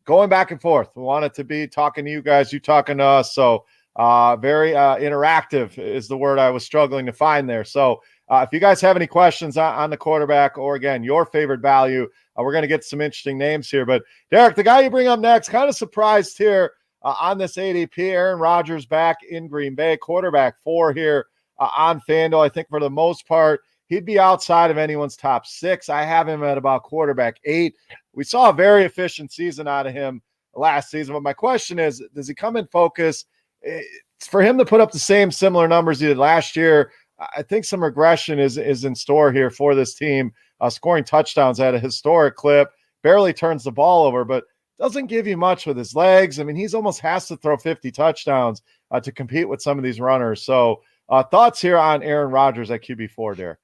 going back and forth. We want it to be talking to you guys, you talking to us. So very interactive is the word I was struggling to find there. So if you guys have any questions on the quarterback or, again, your favorite value, we're going to get some interesting names here. But, Derek, the guy you bring up next, kind of surprised here on this ADP. Aaron Rodgers back in Green Bay, quarterback 4 here on FanDuel. I think for the most part, he'd be outside of anyone's top 6. I have him at about quarterback 8. We saw a very efficient season out of him last season. But my question is, does he come in focus? It's for him to put up the similar numbers he did last year. I think some regression is in store here for this team, scoring touchdowns at a historic clip, barely turns the ball over, but doesn't give you much with his legs. I mean, he's almost has to throw 50 touchdowns to compete with some of these runners. So thoughts here on Aaron Rodgers at QB4, Derek?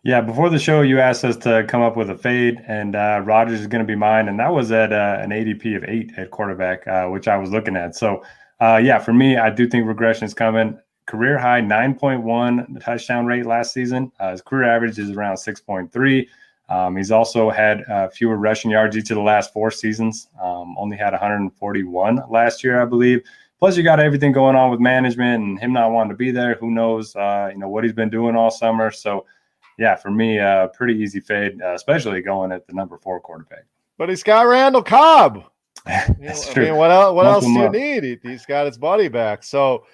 Yeah, before the show, you asked us to come up with a fade, and Rodgers is going to be mine, and that was at an ADP of 8 at quarterback, which I was looking at. So, for me, I do think regression is coming. Career high 9.1 touchdown rate last season. His career average is around 6.3. He's also had fewer rushing yards each of the last 4 seasons. Only had 141 last year, I believe. Plus, you got everything going on with management and him not wanting to be there. Who knows, what he's been doing all summer. So, yeah, for me, pretty easy fade, especially going at the number 4 quarterback. But he's got Randall Cobb. That's true. I mean, what else do you need? He's got his buddy back. So,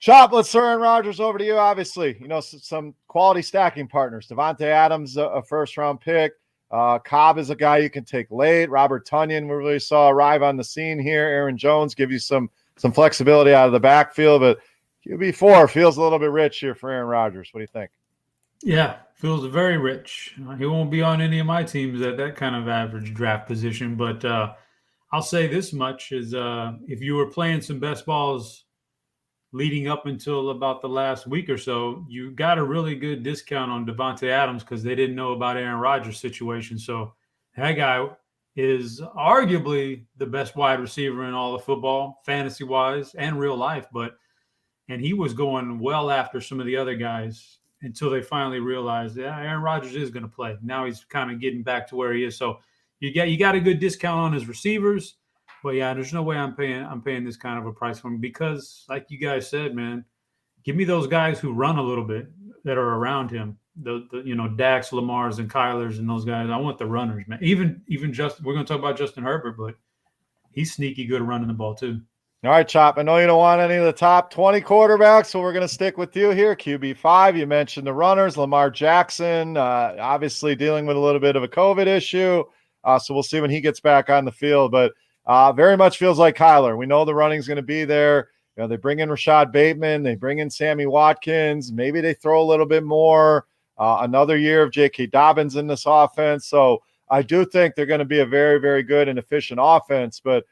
Chop, let's throw Aaron Rodgers over to you. Obviously, some quality stacking partners. Devontae Adams, a first-round pick. Cobb is a guy you can take late. Robert Tonyan, we really saw arrive on the scene here. Aaron Jones give you some flexibility out of the backfield, but QB4 feels a little bit rich here for Aaron Rodgers. What do you think? Yeah, feels very rich. He won't be on any of my teams at that kind of average draft position, but I'll say this much is if you were playing some best balls leading up until about the last week or so, you got a really good discount on Devontae Adams because they didn't know about Aaron Rodgers' situation. So that guy is arguably the best wide receiver in all of football, fantasy-wise and real life. And he was going well after some of the other guys until they finally realized, Aaron Rodgers is going to play. Now he's kind of getting back to where he is. So you got a good discount on his receivers. But yeah, there's no way I'm paying this kind of a price for him because, like you guys said, man, give me those guys who run a little bit that are around him. The Dax, Lamar's, and Kyler's, and those guys. I want the runners, man. Even Justin. We're going to talk about Justin Herbert, but he's sneaky good at running the ball too. All right, Chop. I know you don't want any of the top 20 quarterbacks, so we're going to stick with you here. QB5, you mentioned the runners. Lamar Jackson, obviously dealing with a little bit of a COVID issue, so we'll see when he gets back on the field. But very much feels like Kyler. We know the running's going to be there. They bring in Rashad Bateman. They bring in Sammy Watkins. Maybe they throw a little bit more. Another year of J.K. Dobbins in this offense. So I do think they're going to be a very, very good and efficient offense, but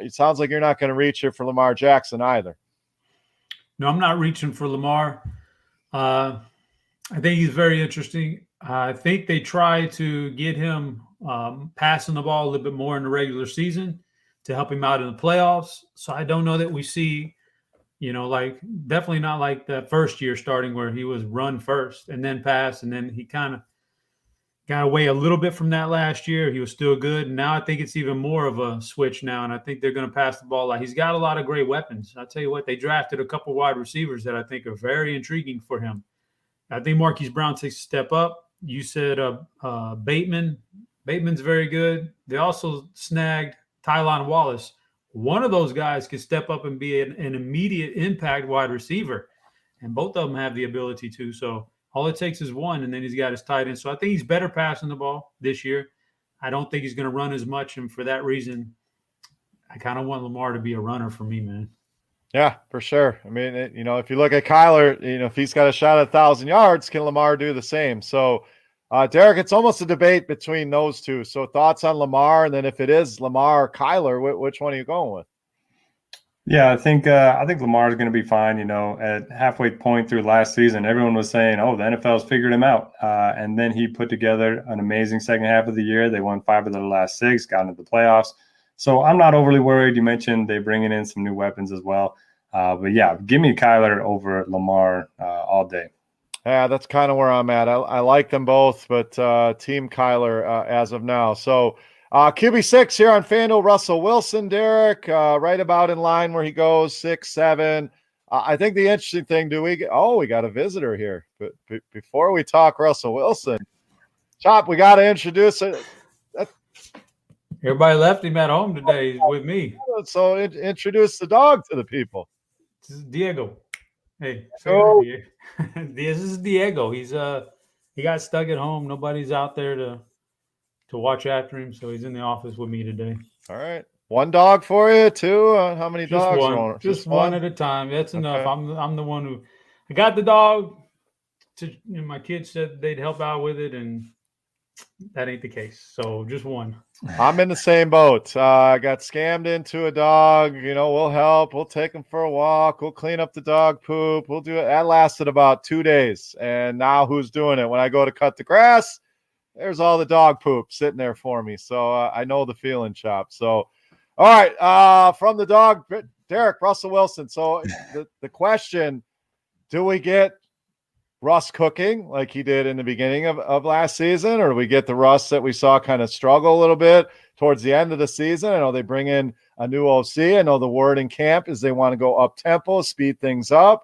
it sounds like you're not going to reach here for Lamar Jackson either. No, I'm not reaching for Lamar. I think he's very interesting. I think they try to get him passing the ball a little bit more in the regular season to help him out in the playoffs. So I don't know that we see, like definitely not like that first year starting where he was run first and then pass, and then he kind of got away a little bit from that last year. He was still good. And now I think it's even more of a switch now, and I think they're going to pass the ball a lot. He's got a lot of great weapons. I'll tell you what, they drafted a couple wide receivers that I think are very intriguing for him. I think Marquise Brown takes a step up. You said Bateman. Bateman's very good. They also snagged Tylan Wallace. One of those guys could step up and be an immediate impact wide receiver, and both of them have the ability to. So all it takes is one, and then he's got his tight end. So I think he's better passing the ball this year. I don't think he's going to run as much, and for that reason, I kind of want Lamar to be a runner for me, man. Yeah, for sure. I mean, if you look at Kyler, if he's got a shot at 1,000 yards, can Lamar do the same? So, Derek, it's almost a debate between those two. So thoughts on Lamar, and then if it is Lamar or Kyler, which one are you going with? Yeah, I think Lamar is going to be fine. At halfway point through last season, everyone was saying, "Oh, the NFL's figured him out," and then he put together an amazing second half of the year. They won 5 of their last 6, got into the playoffs. So I'm not overly worried. You mentioned they're bringing in some new weapons as well, but yeah, give me Kyler over Lamar all day. Yeah, that's kind of where I'm at. I like them both, but Team Kyler as of now. So. QB6 here on FanDuel, Russell Wilson, Derek, right about in line where he goes, 6, 7. I think the interesting thing, we got a visitor here. But before we talk Russell Wilson, Chop, we got to introduce it. Everybody left him at home today. He's with me. So introduce the dog to the people. This is Diego. Hey, Oh. this is Diego. He's he got stuck at home. Nobody's out there to watch after him, so he's in the office with me today. All right. One dog for you, 2? How many just dogs? One. Just one at a time. That's enough. I'm the one who I got the dog. My kids said they'd help out with it, and that ain't the case. So just one. I'm in the same boat. I got scammed into a dog. We'll help. We'll take him for a walk. We'll clean up the dog poop. We'll do it. That lasted about 2 days, and now who's doing it? When I go to cut the grass, there's all the dog poop sitting there for me. So I know the feeling, Chop. So, all right. From the dog, Derek, Russell Wilson. So the question, do we get Russ cooking like he did in the beginning of last season, or do we get the Russ that we saw kind of struggle a little bit towards the end of the season? I know they bring in a new OC. I know the word in camp is they want to go up tempo, speed things up.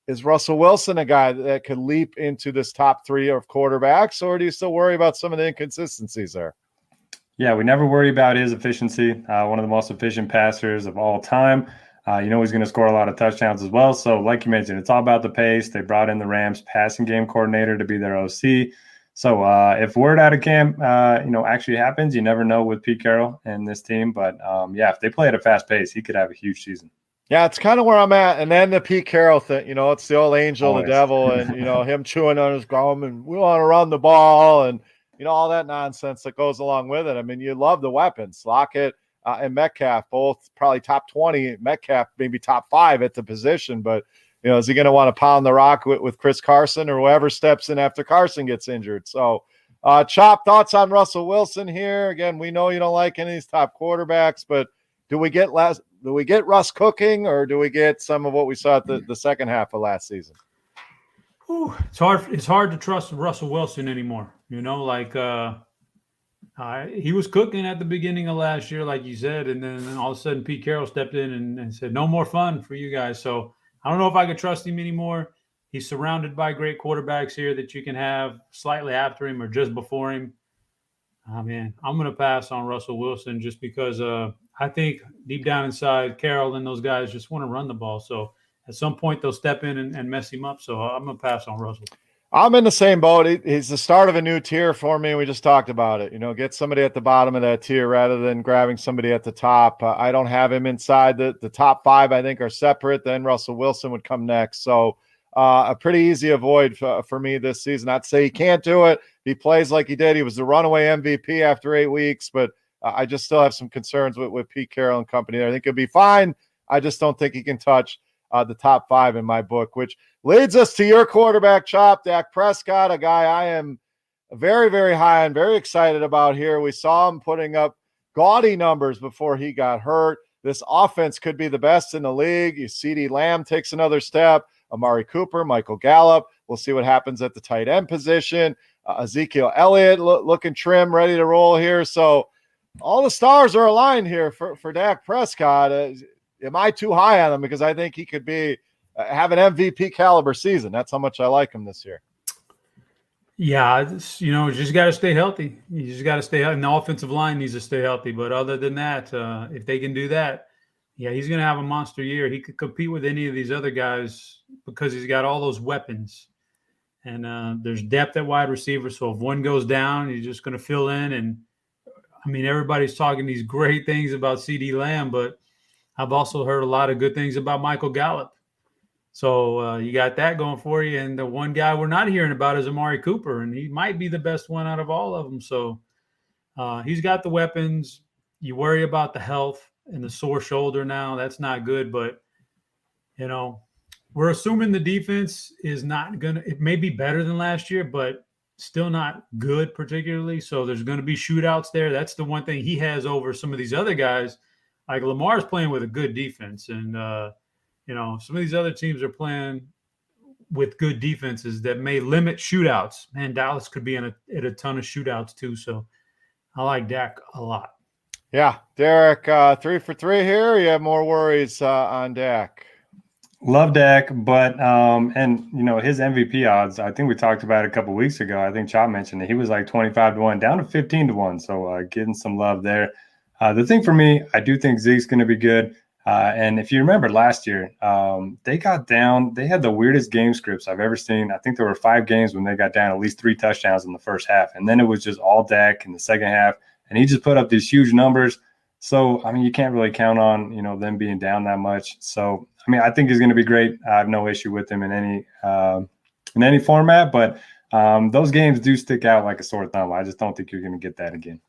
Is Russell Wilson a guy that could leap into this top 3 of quarterbacks, or do you still worry about some of the inconsistencies there? Yeah, we never worry about his efficiency. One of the most efficient passers of all time. He's going to score a lot of touchdowns as well. So like you mentioned, it's all about the pace. They brought in the Rams passing game coordinator to be their OC. So if word out of camp, actually happens, you never know with Pete Carroll and this team. But if they play at a fast pace, he could have a huge season. Yeah, it's kind of where I'm at. And then the Pete Carroll thing, it's the old angel, the devil, and, him chewing on his gum, and we want to run the ball, and, all that nonsense that goes along with it. I mean, you love the weapons. Lockett and Metcalf, both probably top 20. Metcalf maybe top 5 at the position. But, is he going to want to pound the rock with Chris Carson or whoever steps in after Carson gets injured? So, Chop, thoughts on Russell Wilson here? Again, we know you don't like any of these top quarterbacks, but do we get Russ cooking, or do we get some of what we saw at the second half of last season? It's hard to trust Russell Wilson anymore. I He was cooking at the beginning of last year, like you said, and then all of a sudden Pete Carroll stepped in and said, no more fun for you guys. So I don't know if I could trust him anymore. He's surrounded by great quarterbacks here that you can have slightly after him or just before him. Man, I'm going to pass on Russell Wilson just because I think deep down inside, Carroll and those guys just want to run the ball. So at some point, they'll step in and mess him up. So I'm going to pass on Russell. I'm in the same boat. He's the start of a new tier for me. We just talked about it. Get somebody at the bottom of that tier rather than grabbing somebody at the top. I don't have him inside the top 5. I think are separate. Then Russell Wilson would come next. So a pretty easy avoid for me this season. Not to say he can't do it. He plays like he did. He was the runaway MVP after 8 weeks, but I just still have some concerns with Pete Carroll and company there. I think he'll be fine. I just don't think he can touch the top 5 in my book, which leads us to your quarterback, Chop, Dak Prescott, a guy I am very, very high on, very excited about here. We saw him putting up gaudy numbers before he got hurt. This offense could be the best in the league. CeeDee Lamb takes another step. Amari Cooper, Michael Gallup. We'll see what happens at the tight end position. Ezekiel Elliott looking trim, ready to roll here. So all the stars are aligned here for Dak Prescott. Am I too high on him? Because I think he could be have an MVP caliber season. That's how much I like him this year. Yeah, just got to stay healthy. You just got to stay healthy. And the offensive line needs to stay healthy. But other than that, if they can do that, yeah, he's going to have a monster year. He could compete with any of these other guys because he's got all those weapons. And there's depth at wide receiver. So if one goes down, he's just going to fill in. And, I mean, everybody's talking these great things about CeeDee Lamb, but I've also heard a lot of good things about Michael Gallup. So you got that going for you. And the one guy we're not hearing about is Amari Cooper, and he might be the best one out of all of them. So he's got the weapons. You worry about the health and the sore shoulder now. That's not good. But, we're assuming the defense is not going to – it may be better than last year, but still not good particularly. So there's going to be shootouts there. That's the one thing he has over some of these other guys. Like Lamar's playing with a good defense, and some of these other teams are playing with good defenses that may limit shootouts. Man, Dallas could be in a ton of shootouts too. So I like Dak a lot. Yeah, Derek, 3 for 3 here. You have more worries on Dak. Love Dak, but his MVP odds, I think we talked about it a couple weeks ago. I think Chop mentioned it. He was like 25-1 down to 15-1. So getting some love there. The thing for me, I do think Zeke's going to be good. And if you remember last year, they got down. They had the weirdest game scripts I've ever seen. I think there were 5 games when they got down at least 3 touchdowns in the first half. And then it was just all Dak in the second half. And he just put up these huge numbers. So, I mean, you can't really count on, them being down that much. So, I mean, I think he's going to be great. I have no issue with him in any format. But those games do stick out like a sore thumb. I just don't think you're going to get that again.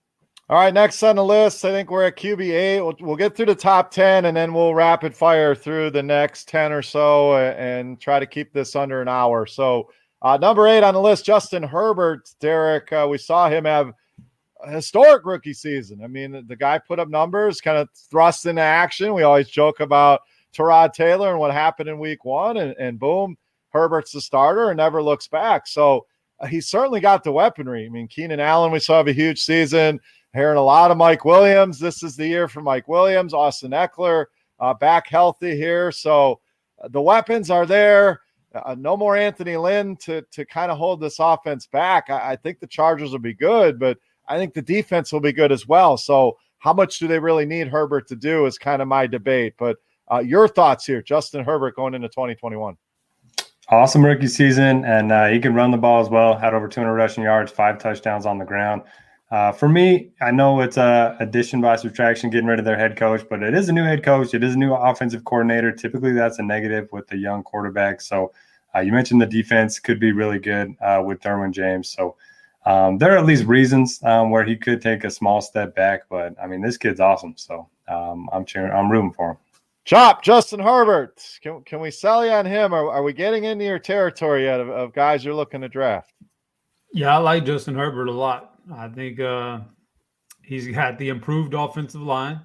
All right, next on the list, I think we're at QB8. We'll get through the top 10, and then we'll rapid fire through the next 10 or so and try to keep this under an hour. So number 8 on the list, Justin Herbert. Derek, we saw him have a historic rookie season. I mean, the guy put up numbers, kind of thrust into action. We always joke about Tyrod Taylor and what happened in week 1, and boom, Herbert's the starter and never looks back. So he's certainly got the weaponry. I mean, Keenan Allen, we saw have a huge season. Hearing a lot of Mike Williams. This is the year for Mike Williams. Austin Eckler back healthy here. So the weapons are there. No more Anthony Lynn to kind of hold this offense back. I think the Chargers will be good, but I think the defense will be good as well. So how much do they really need Herbert to do is kind of my debate. But your thoughts here, Justin Herbert going into 2021. Awesome rookie season, and he can run the ball as well. Had over 200 rushing yards, 5 touchdowns on the ground. For me, I know it's addition by subtraction, getting rid of their head coach, but it is a new head coach. It is a new offensive coordinator. Typically, that's a negative with the young quarterback. So you mentioned the defense could be really good with Derwin James. So there are at least reasons where he could take a small step back. But, I mean, this kid's awesome. So I'm cheering. I'm rooting for him. Chop, Justin Herbert. Can we sell you on him? Are we getting into your territory yet of guys you're looking to draft? Yeah, I like Justin Herbert a lot. I think he's got the improved offensive line.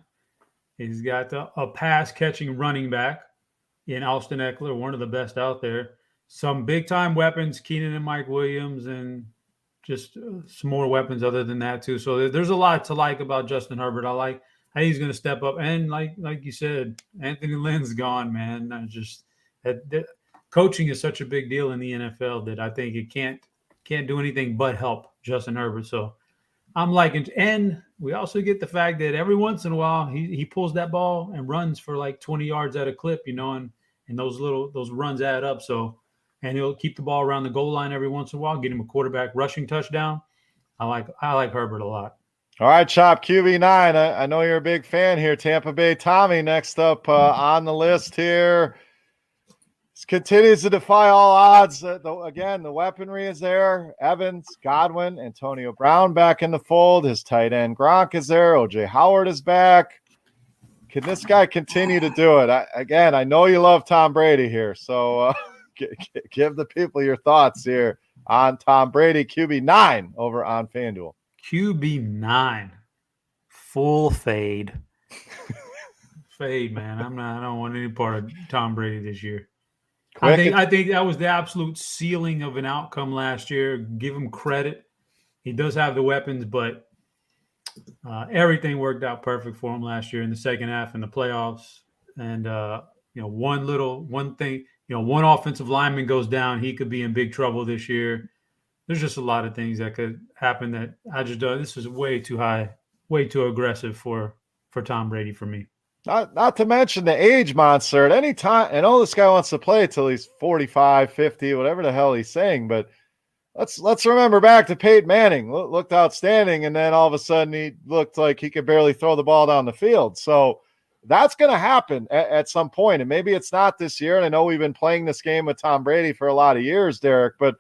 He's got a pass-catching running back in Austin Eckler, one of the best out there. Some big-time weapons, Keenan and Mike Williams, and just some more weapons other than that too. So there's a lot to like about Justin Herbert. I like how he's going to step up, and like you said, Anthony Lynn's gone, man. That coaching is such a big deal in the NFL that I think it can't do anything but help Justin Herbert. So I'm liking, and we also get the fact that every once in a while he pulls that ball and runs for like 20 yards at a clip, and those runs add up. So, and he'll keep the ball around the goal line every once in a while, get him a quarterback rushing touchdown. I like Herbert a lot. All right, Chop, QB9. I know you're a big fan here. Tampa Bay Tommy next up on the list here. This continues to defy all odds. Again, the weaponry is there. Evans, Godwin, Antonio Brown back in the fold. His tight end Gronk is there. OJ Howard is back. Can this guy continue to do it? I know you love Tom Brady here, so give the people your thoughts here on Tom Brady, QB9 over on FanDuel. QB9, full fade. Fade, man. I don't want any part of Tom Brady this year. I think that was the absolute ceiling of an outcome last year. Give him credit. He does have the weapons, but everything worked out perfect for him last year in the second half in the playoffs. And one thing, one offensive lineman goes down, he could be in big trouble this year. There's just a lot of things that could happen that this is way too high, way too aggressive for Tom Brady for me. Not to mention the age monster at any time. I know this guy wants to play till he's 45, 50, whatever the hell he's saying, but let's remember back to Peyton Manning. Looked outstanding, and then all of a sudden he looked like he could barely throw the ball down the field. So that's going to happen at some point, and maybe it's not this year. And I know we've been playing this game with Tom Brady for a lot of years, Derek, but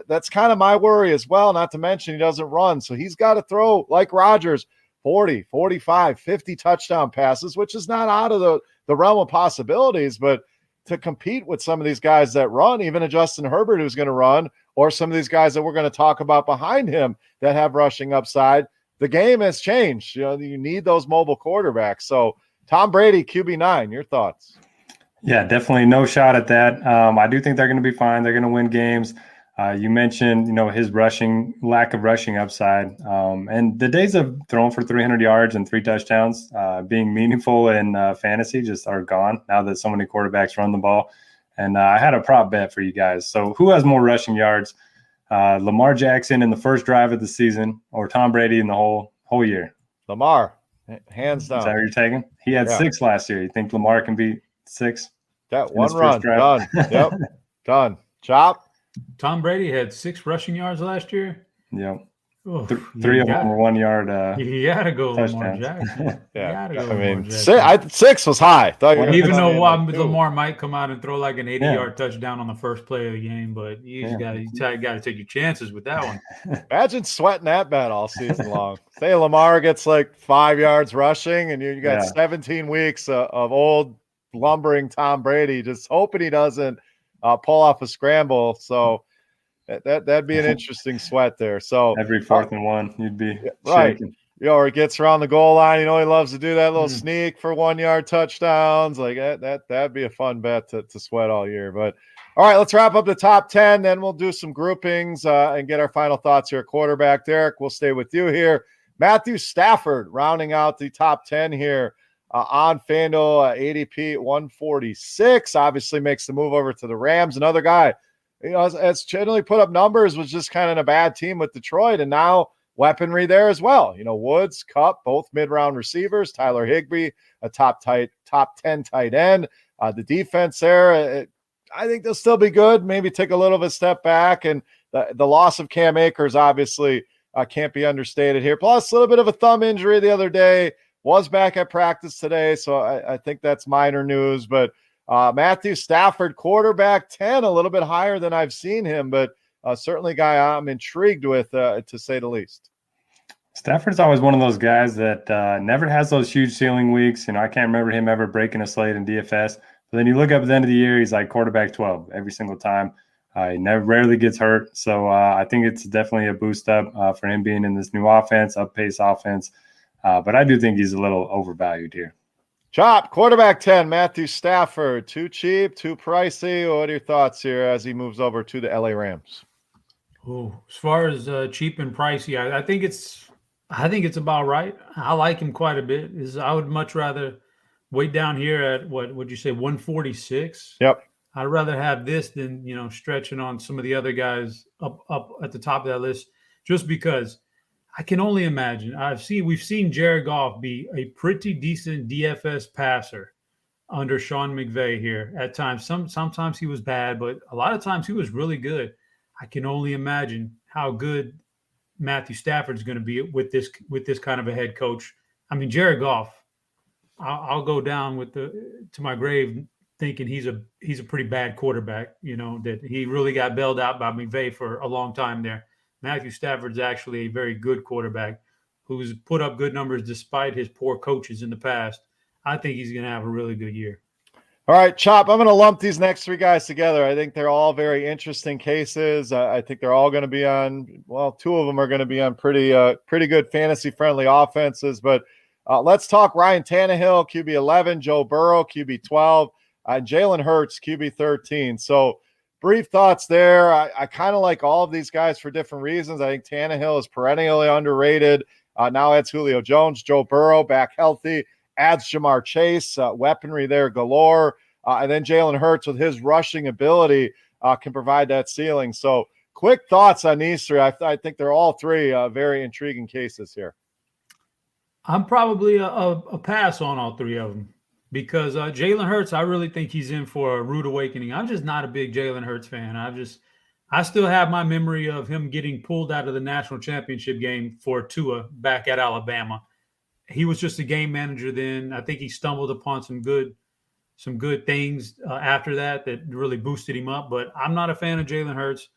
that's kind of my worry as well, not to mention he doesn't run. So he's got to throw, like Rodgers, 40, 45, 50 touchdown passes, which is not out of the realm of possibilities. But to compete with some of these guys that run, even a Justin Herbert who's going to run, or some of these guys that we're going to talk about behind him that have rushing upside, the game has changed. You need those mobile quarterbacks. So Tom Brady, QB9, your thoughts? Yeah, definitely no shot at that. I do think they're going to be fine. They're going to win games. You mentioned, his lack of rushing upside, and the days of throwing for 300 yards and 3 touchdowns being meaningful in fantasy just are gone now that so many quarterbacks run the ball. And I had a prop bet for you guys. So who has more rushing yards, Lamar Jackson in the first drive of the season or Tom Brady in the whole year? Lamar, hands down. Is that what you're taking? He had 6 last year. You think Lamar can beat 6? That one run, done. Yep, done. Chop. Tom Brady had 6 rushing yards last year. Yep. Three of them were 1 yard. You gotta go touchdowns. Lamar Jackson. Yeah, 6 was high. Even though Lamar might come out and throw like an 80-yard touchdown on the first play of the game, but you got to take your chances with that one. Imagine sweating that bet all season long. Say Lamar gets like 5 yards rushing, and you got 17 weeks of old lumbering Tom Brady, just hoping he doesn't pull off a scramble. So that'd be an interesting sweat there. So every 4th and 1, you'd be right. shaking. Or he gets around the goal line. He loves to do that little sneak for 1 yard touchdowns. Like that'd be a fun bet to sweat all year. But all right, let's wrap up the top 10. Then we'll do some groupings and get our final thoughts here. Quarterback, Derek, we'll stay with you here. Matthew Stafford rounding out the top 10 here. On FanDuel, ADP 146, obviously makes the move over to the Rams. Another guy, as generally put up numbers, was just kind of a bad team with Detroit, and now weaponry there as well. Woods, Kupp, both mid-round receivers. Tyler Higbee, a top 10 tight end. The defense there, I think they'll still be good. Maybe take a little of a step back, and the loss of Cam Akers obviously can't be understated here. Plus, a little bit of a thumb injury the other day. Was back at practice today, so I think that's minor news. But Matthew Stafford, quarterback 10, a little bit higher than I've seen him, but certainly a guy I'm intrigued with, to say the least. Stafford's always one of those guys that never has those huge ceiling weeks. I can't remember him ever breaking a slate in DFS. But then you look up at the end of the year, he's like quarterback 12 every single time. He rarely gets hurt. So I think it's definitely a boost up for him being in this new offense, up-pace offense. But I do think he's a little overvalued here. Chop, quarterback 10, Matthew Stafford. Too cheap, too pricey? What are your thoughts here as he moves over to the LA Rams? Oh, as far as cheap and pricey, I think it's about right. I like him quite a bit. I would much rather wait down here at what would you say 146? Yep. I'd rather have this than stretching on some of the other guys up at the top of that list, just because I can only imagine. We've seen Jared Goff be a pretty decent DFS passer under Sean McVay here at times. Sometimes he was bad, but a lot of times he was really good. I can only imagine how good Matthew Stafford's going to be with this kind of a head coach. I mean, Jared Goff, I'll go down to my grave thinking he's a pretty bad quarterback. That he really got bailed out by McVay for a long time there. Matthew Stafford's actually a very good quarterback who's put up good numbers despite his poor coaches in the past. I think he's going to have a really good year. All right, Chop, I'm going to lump these next three guys together. I think they're all very interesting cases. I think they're all going to be on, well, two of them are going to be on pretty good fantasy-friendly offenses. But let's talk Ryan Tannehill, QB 11, Joe Burrow, QB 12, and Jalen Hurts, QB 13. So brief thoughts there. I kind of like all of these guys for different reasons. I think Tannehill is perennially underrated. Now adds Julio Jones, Joe Burrow back healthy. Adds Jamar Chase, weaponry there galore. And then Jalen Hurts with his rushing ability can provide that ceiling. So quick thoughts on these three. I think they're all three very intriguing cases here. I'm probably a pass on all three of them because Jalen Hurts, I really think he's in for a rude awakening. I'm just not a big Jalen Hurts fan. I still have my memory of him getting pulled out of the national championship game for Tua back at Alabama. He was just a game manager then. I think he stumbled upon some good things after that really boosted him up. But I'm not a fan of Jalen Hurts.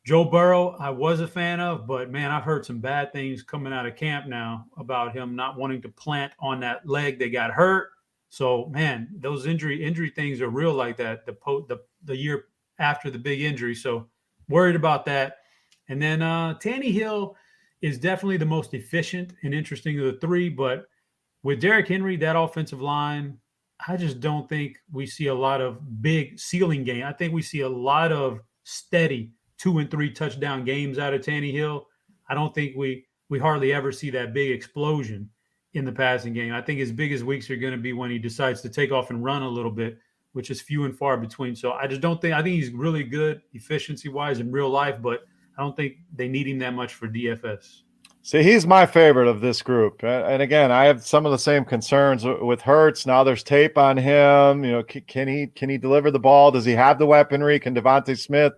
Joe Burrow, I was a fan of, but man, I've heard some bad things coming out of camp now about him not wanting to plant on that leg that got hurt. So man, those injury things are real like that. The year after the big injury, so worried about that. And then Tannehill is definitely the most efficient and interesting of the three. But with Derrick Henry, that offensive line, I just don't think we see a lot of big ceiling game. I think we see a lot of steady 2 and 3 touchdown games out of Tannehill. I don't think we hardly ever see that big explosion in the passing game. I think his biggest weeks are going to be when he decides to take off and run a little bit, which is few and far between. So I think he's really good efficiency-wise in real life, but I don't think they need him that much for DFS. See, he's my favorite of this group. And again, I have some of the same concerns with Hurts. Now there's tape on him. Can he deliver the ball? Does he have the weaponry? Can Devontae Smith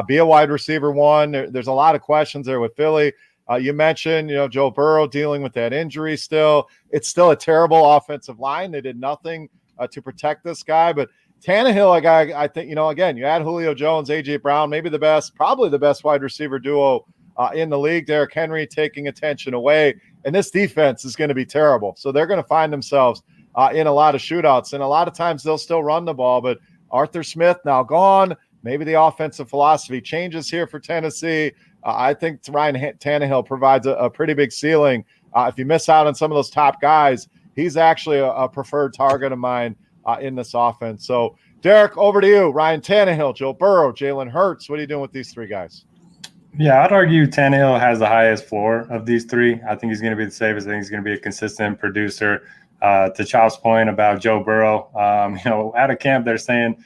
be a wide receiver one? There's a lot of questions there with Philly. You mentioned, Joe Burrow dealing with that injury still. It's still a terrible offensive line. They did nothing to protect this guy. But Tannehill, I think, again, you add Julio Jones, A.J. Brown, probably the best wide receiver duo in the league. Derrick Henry taking attention away. And this defense is going to be terrible. So they're going to find themselves in a lot of shootouts. And a lot of times they'll still run the ball. But Arthur Smith now gone. Maybe the offensive philosophy changes here for Tennessee. I think Ryan Tannehill provides a pretty big ceiling. If you miss out on some of those top guys, he's actually a preferred target of mine in this offense. So, Derek, over to you. Ryan Tannehill, Joe Burrow, Jalen Hurts. What are you doing with these three guys? Yeah, I'd argue Tannehill has the highest floor of these three. I think he's going to be the safest. I think he's going to be a consistent producer. To Chop's point about Joe Burrow, out of camp, they're saying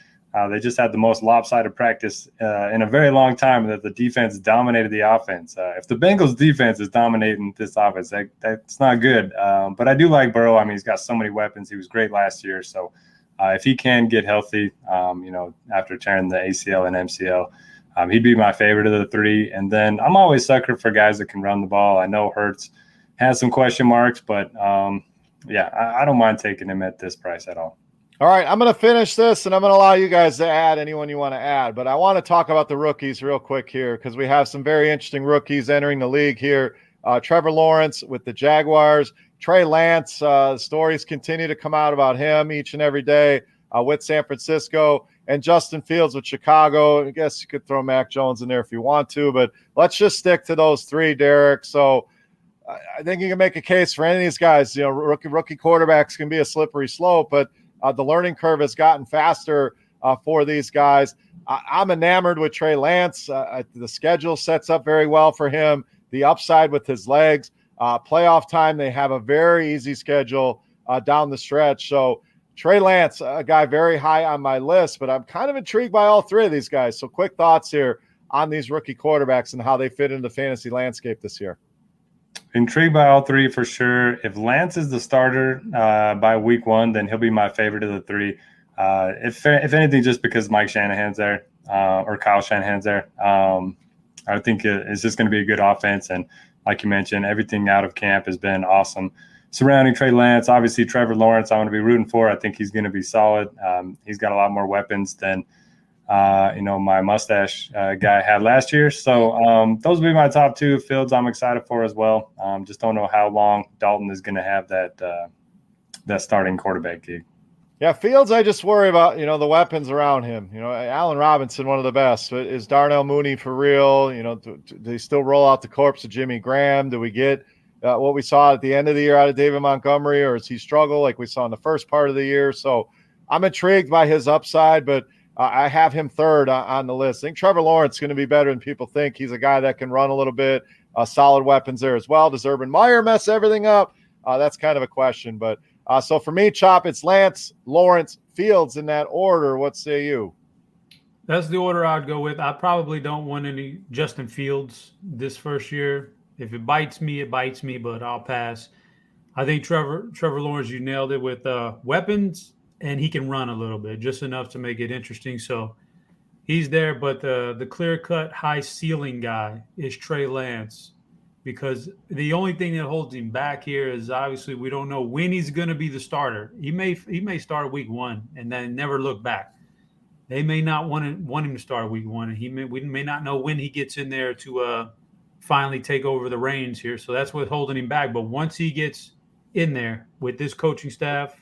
they just had the most lopsided practice in a very long time, that the defense dominated the offense. If the Bengals defense is dominating this offense, that's not good. But I do like Burrow. I mean, he's got so many weapons. He was great last year. So if he can get healthy, after tearing the ACL and MCL, he'd be my favorite of the three. And then I'm always sucker for guys that can run the ball. I know Hurts has some question marks, but I don't mind taking him at this price at all. All right, I'm going to finish this, and I'm going to allow you guys to add anyone you want to add. But I want to talk about the rookies real quick here because we have some very interesting rookies entering the league here. Trevor Lawrence with the Jaguars. Trey Lance, stories continue to come out about him each and every day with San Francisco. And Justin Fields with Chicago. I guess you could throw Mac Jones in there if you want to, but let's just stick to those three, Derek. So I think you can make a case for any of these guys. Rookie quarterbacks can be a slippery slope, but the learning curve has gotten faster for these guys. I'm enamored with Trey Lance. The schedule sets up very well for him. The upside with his legs. Playoff time, they have a very easy schedule down the stretch. So Trey Lance, a guy very high on my list, but I'm kind of intrigued by all three of these guys. So quick thoughts here on these rookie quarterbacks and how they fit into the fantasy landscape this year. Intrigued by all three for sure. If Lance is the starter by week 1, then he'll be my favorite of the three. If anything, just because Mike Shanahan's there or Kyle Shanahan's there, I think it's just going to be a good offense. And like you mentioned, everything out of camp has been awesome. Surrounding Trey Lance, obviously Trevor Lawrence, I'm going to be rooting for. I think he's going to be solid. He's got a lot more weapons than my mustache guy had last year. So those would be my top two. Fields I'm excited for as well. Just don't know how long Dalton is going to have that starting quarterback gig. Yeah, Fields, I just worry about, the weapons around him. Allen Robinson, one of the best. But is Darnell Mooney for real? Do they still roll out the corpse of Jimmy Graham? Do we get what we saw at the end of the year out of David Montgomery, or does he struggle like we saw in the first part of the year? So I'm intrigued by his upside, but I have him third on the list. I think Trevor Lawrence is going to be better than people think. He's a guy that can run a little bit. Solid weapons there as well. Does Urban Meyer mess everything up? That's kind of a question, but so for me, Chop, it's Lance, Lawrence, Fields in that order. What say you? That's the order I'd go with. I probably don't want any Justin Fields this first year. If it bites me, it bites me, but I'll pass. I think Trevor Lawrence, you nailed it with weapons, and he can run a little bit, just enough to make it interesting. So he's there, but the clear-cut, high-ceiling guy is Trey Lance. Because the only thing that holds him back here is obviously we don't know when he's going to be the starter. He may start week 1 and then never look back. They may not want him to start week 1, and we may not know when he gets in there to finally take over the reins here. So that's what's holding him back. But once he gets in there with this coaching staff,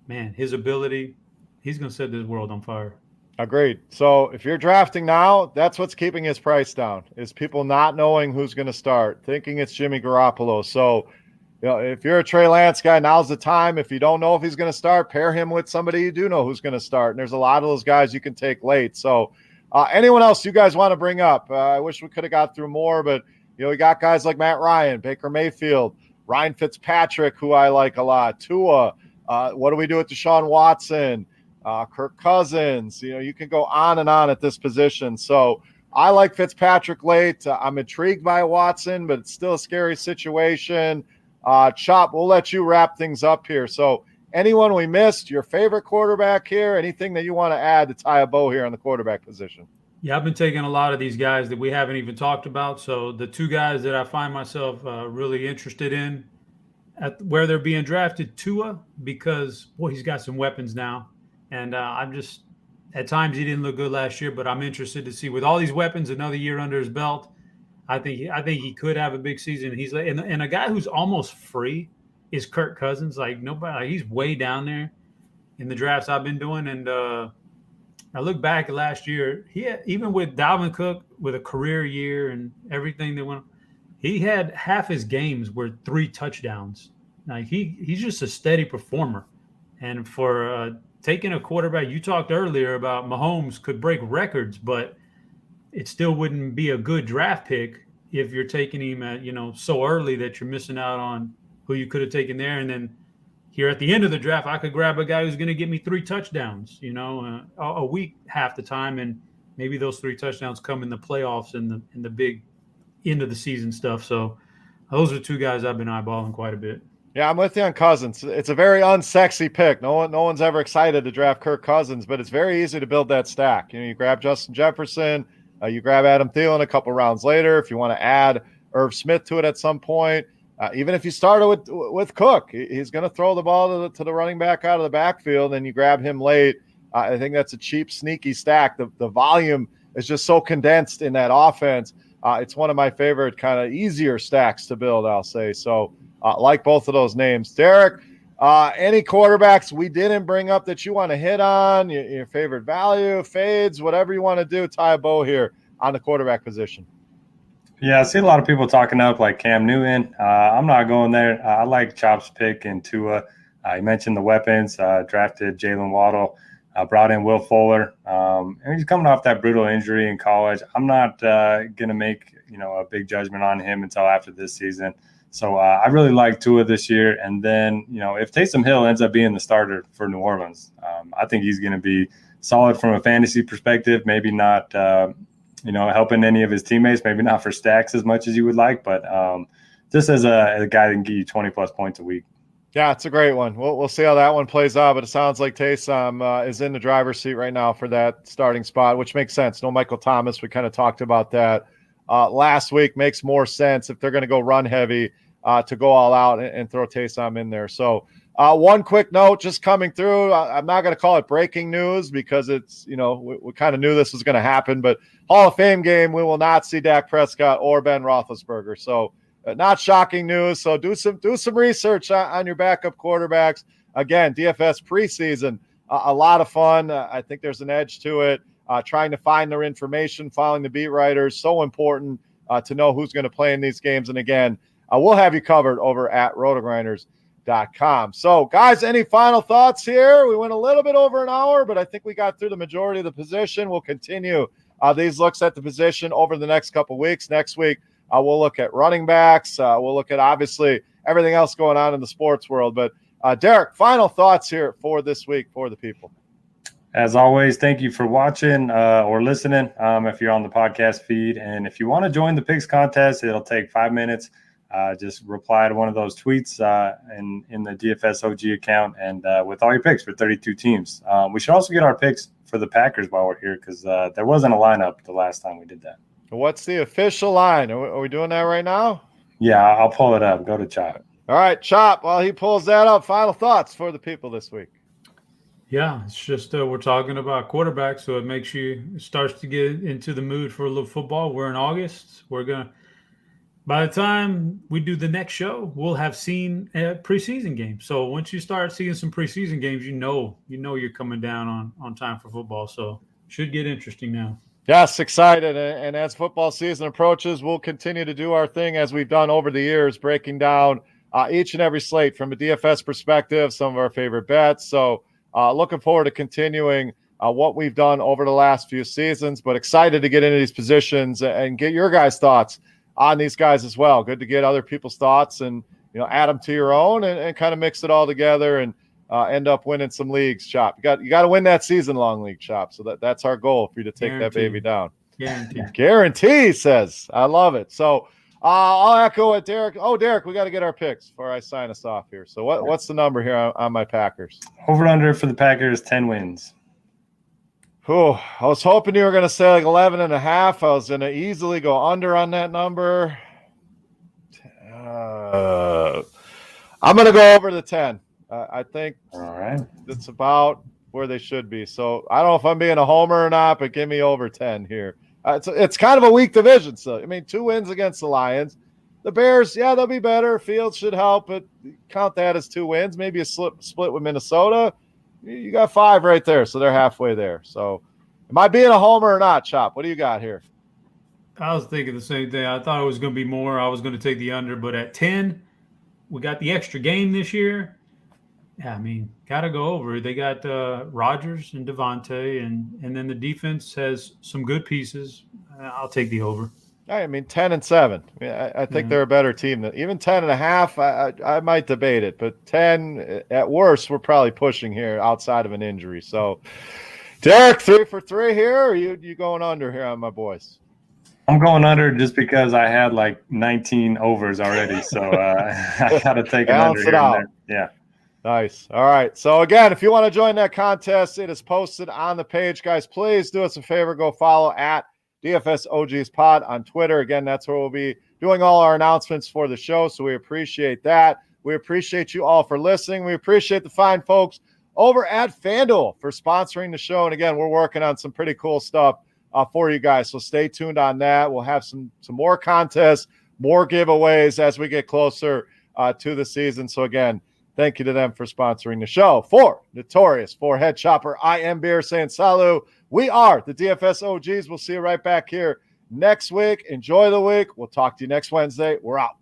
man, his ability, he's going to set this world on fire. Agreed. So if you're drafting now, that's what's keeping his price down, is people not knowing who's going to start, thinking it's Jimmy Garoppolo. So, if you're a Trey Lance guy, now's the time. If you don't know if he's going to start, pair him with somebody you do know who's going to start. And there's a lot of those guys you can take late. So anyone else you guys want to bring up? I wish we could have got through more, but, we got guys like Matt Ryan, Baker Mayfield, Ryan Fitzpatrick, who I like a lot, Tua. What do we do with Deshaun Watson? Kirk Cousins, you can go on and on at this position. So I like Fitzpatrick late. I'm intrigued by Watson, but it's still a scary situation. Chop, we'll let you wrap things up here. So anyone we missed, your favorite quarterback here, anything that you want to add to tie a bow here on the quarterback position? Yeah, I've been taking a lot of these guys that we haven't even talked about. So the two guys that I find myself really interested in at where they're being drafted, Tua, because, he's got some weapons now. And I'm just, at times he didn't look good last year, but I'm interested to see with all these weapons, another year under his belt. I think he could have a big season. He's and a guy who's almost free is Kirk Cousins. He's way down there in the drafts I've been doing. And I look back at last year, even with Dalvin Cook with a career year and everything that went, he had half his games were 3 touchdowns. Like he's just a steady performer, and for taking a quarterback, you talked earlier about Mahomes could break records, but it still wouldn't be a good draft pick if you're taking him at, so early that you're missing out on who you could have taken there. And then here at the end of the draft, I could grab a guy who's going to get me 3 touchdowns, a week half the time. And maybe those 3 touchdowns come in the playoffs and the big end of the season stuff. So those are 2 guys I've been eyeballing quite a bit. Yeah, I'm with you on Cousins. It's a very unsexy pick. No one's ever excited to draft Kirk Cousins, but it's very easy to build that stack. You grab Justin Jefferson, you grab Adam Thielen a couple rounds later. If you want to add Irv Smith to it at some point, even if you started with Cook, he's going to throw the ball to the running back out of the backfield, and you grab him late. I think that's a cheap, sneaky stack. The volume is just so condensed in that offense. It's one of my favorite kind of easier stacks to build, I'll say. So, like both of those names. Derek, any quarterbacks we didn't bring up that you want to hit on, your favorite value, fades, whatever you want to do, tie a bow here on the quarterback position? Yeah, I see a lot of people talking up like Cam Newton. I'm not going there. I like Chop's pick in Tua. You mentioned the weapons, drafted Jalen Waddle. I brought in Will Fuller, and he's coming off that brutal injury in college. I'm not going to make a big judgment on him until after this season. So I really like Tua this year. And then if Taysom Hill ends up being the starter for New Orleans, I think he's going to be solid from a fantasy perspective. Maybe not helping any of his teammates. Maybe not for stacks as much as you would like, but just as a guy that can give you 20+ points a week. Yeah, it's a great one. We'll see how that one plays out, but it sounds like Taysom is in the driver's seat right now for that starting spot, which makes sense. No Michael Thomas. We kind of talked about that last week. Makes more sense if they're going to go run heavy to go all out and throw Taysom in there. So one quick note just coming through. I'm not going to call it breaking news because it's, we kind of knew this was going to happen, but Hall of Fame game, we will not see Dak Prescott or Ben Roethlisberger. So not shocking news. So do some research on your backup quarterbacks. Again, DFS preseason, a lot of fun. I think there's an edge to it. Trying to find their information, following the beat writers, so important to know who's going to play in these games. And again, we'll have you covered over at RotoGrinders.com. So, guys, any final thoughts here? We went a little bit over an hour, but I think we got through the majority of the position. We'll continue these looks at the position over the next couple weeks. Next week, we'll look at running backs. We'll look at, obviously, everything else going on in the sports world. But, Derek, final thoughts here for this week for the people. As always, thank you for watching or listening if you're on the podcast feed. And if you want to join the picks contest, it'll take 5 minutes. Just reply to one of those tweets in the DFS OG account and with all your picks for 32 teams. We should also get our picks for the Packers while we're here because there wasn't a lineup the last time we did that. What's the official line? Are we doing that right now? Yeah, I'll pull it up. Go to Chop. All right, Chop. While he pulls that up, final thoughts for the people this week. Yeah, it's just we're talking about quarterbacks, so it starts to get into the mood for a little football. We're in August. By the time we do the next show, we'll have seen a preseason game. So once you start seeing some preseason games, you know you're coming down on time for football. So should get interesting now. Yes, excited. And as football season approaches, we'll continue to do our thing as we've done over the years, breaking down each and every slate from a DFS perspective, some of our favorite bets. So looking forward to continuing what we've done over the last few seasons, but excited to get into these positions and get your guys' thoughts on these guys as well. Good to get other people's thoughts and add them to your own and kind of mix it all together and end up winning some leagues. Chop, you got to win that season-long league, Chop. So that's our goal for you to take that baby down. Guarantee says. I love it. So I'll echo what Derek. Oh, Derek, we got to get our picks before I sign us off here. So what's the number here on my Packers? Over under for the Packers, 10 wins. I was hoping you were going to say like 11.5. I was going to easily go under on that number. I'm going to go over the 10. I think all right. It's about where they should be. So I don't know if I'm being a homer or not, but give me over 10 here. It's kind of a weak division. So, 2 wins against the Lions. The Bears, yeah, they'll be better. Fields should help, but count that as 2 wins. Maybe a split with Minnesota. You got 5 right there, so they're halfway there. So am I being a homer or not, Chop? What do you got here? I was thinking the same thing. I thought it was going to be more. I was going to take the under, but at 10, we got the extra game this year. Yeah, got to go over. They got Rodgers and Devontae, and then the defense has some good pieces. I'll take the over. 10-7. I think they're a better team than even 10.5. I might debate it, but 10 at worst, we're probably pushing here outside of an injury. So, Derek, 3 for 3 here, or you going under here on my boys? I'm going under just because I had like 19 overs already, so I got to take it under here and there. Yeah. Nice. All right. So, again, if you want to join that contest, it is posted on the page. Guys, please do us a favor. Go follow at DFS OG's Pod on Twitter. Again, that's where we'll be doing all our announcements for the show, so we appreciate that. We appreciate you all for listening. We appreciate the fine folks over at FanDuel for sponsoring the show. And, again, we're working on some pretty cool stuff for you guys, so stay tuned on that. We'll have some more contests, more giveaways as we get closer to the season. So, again, thank you to them for sponsoring the show. For Notorious, for HeadChopper, I am Beer saying salut. We are the DFS OGs. We'll see you right back here next week. Enjoy the week. We'll talk to you next Wednesday. We're out.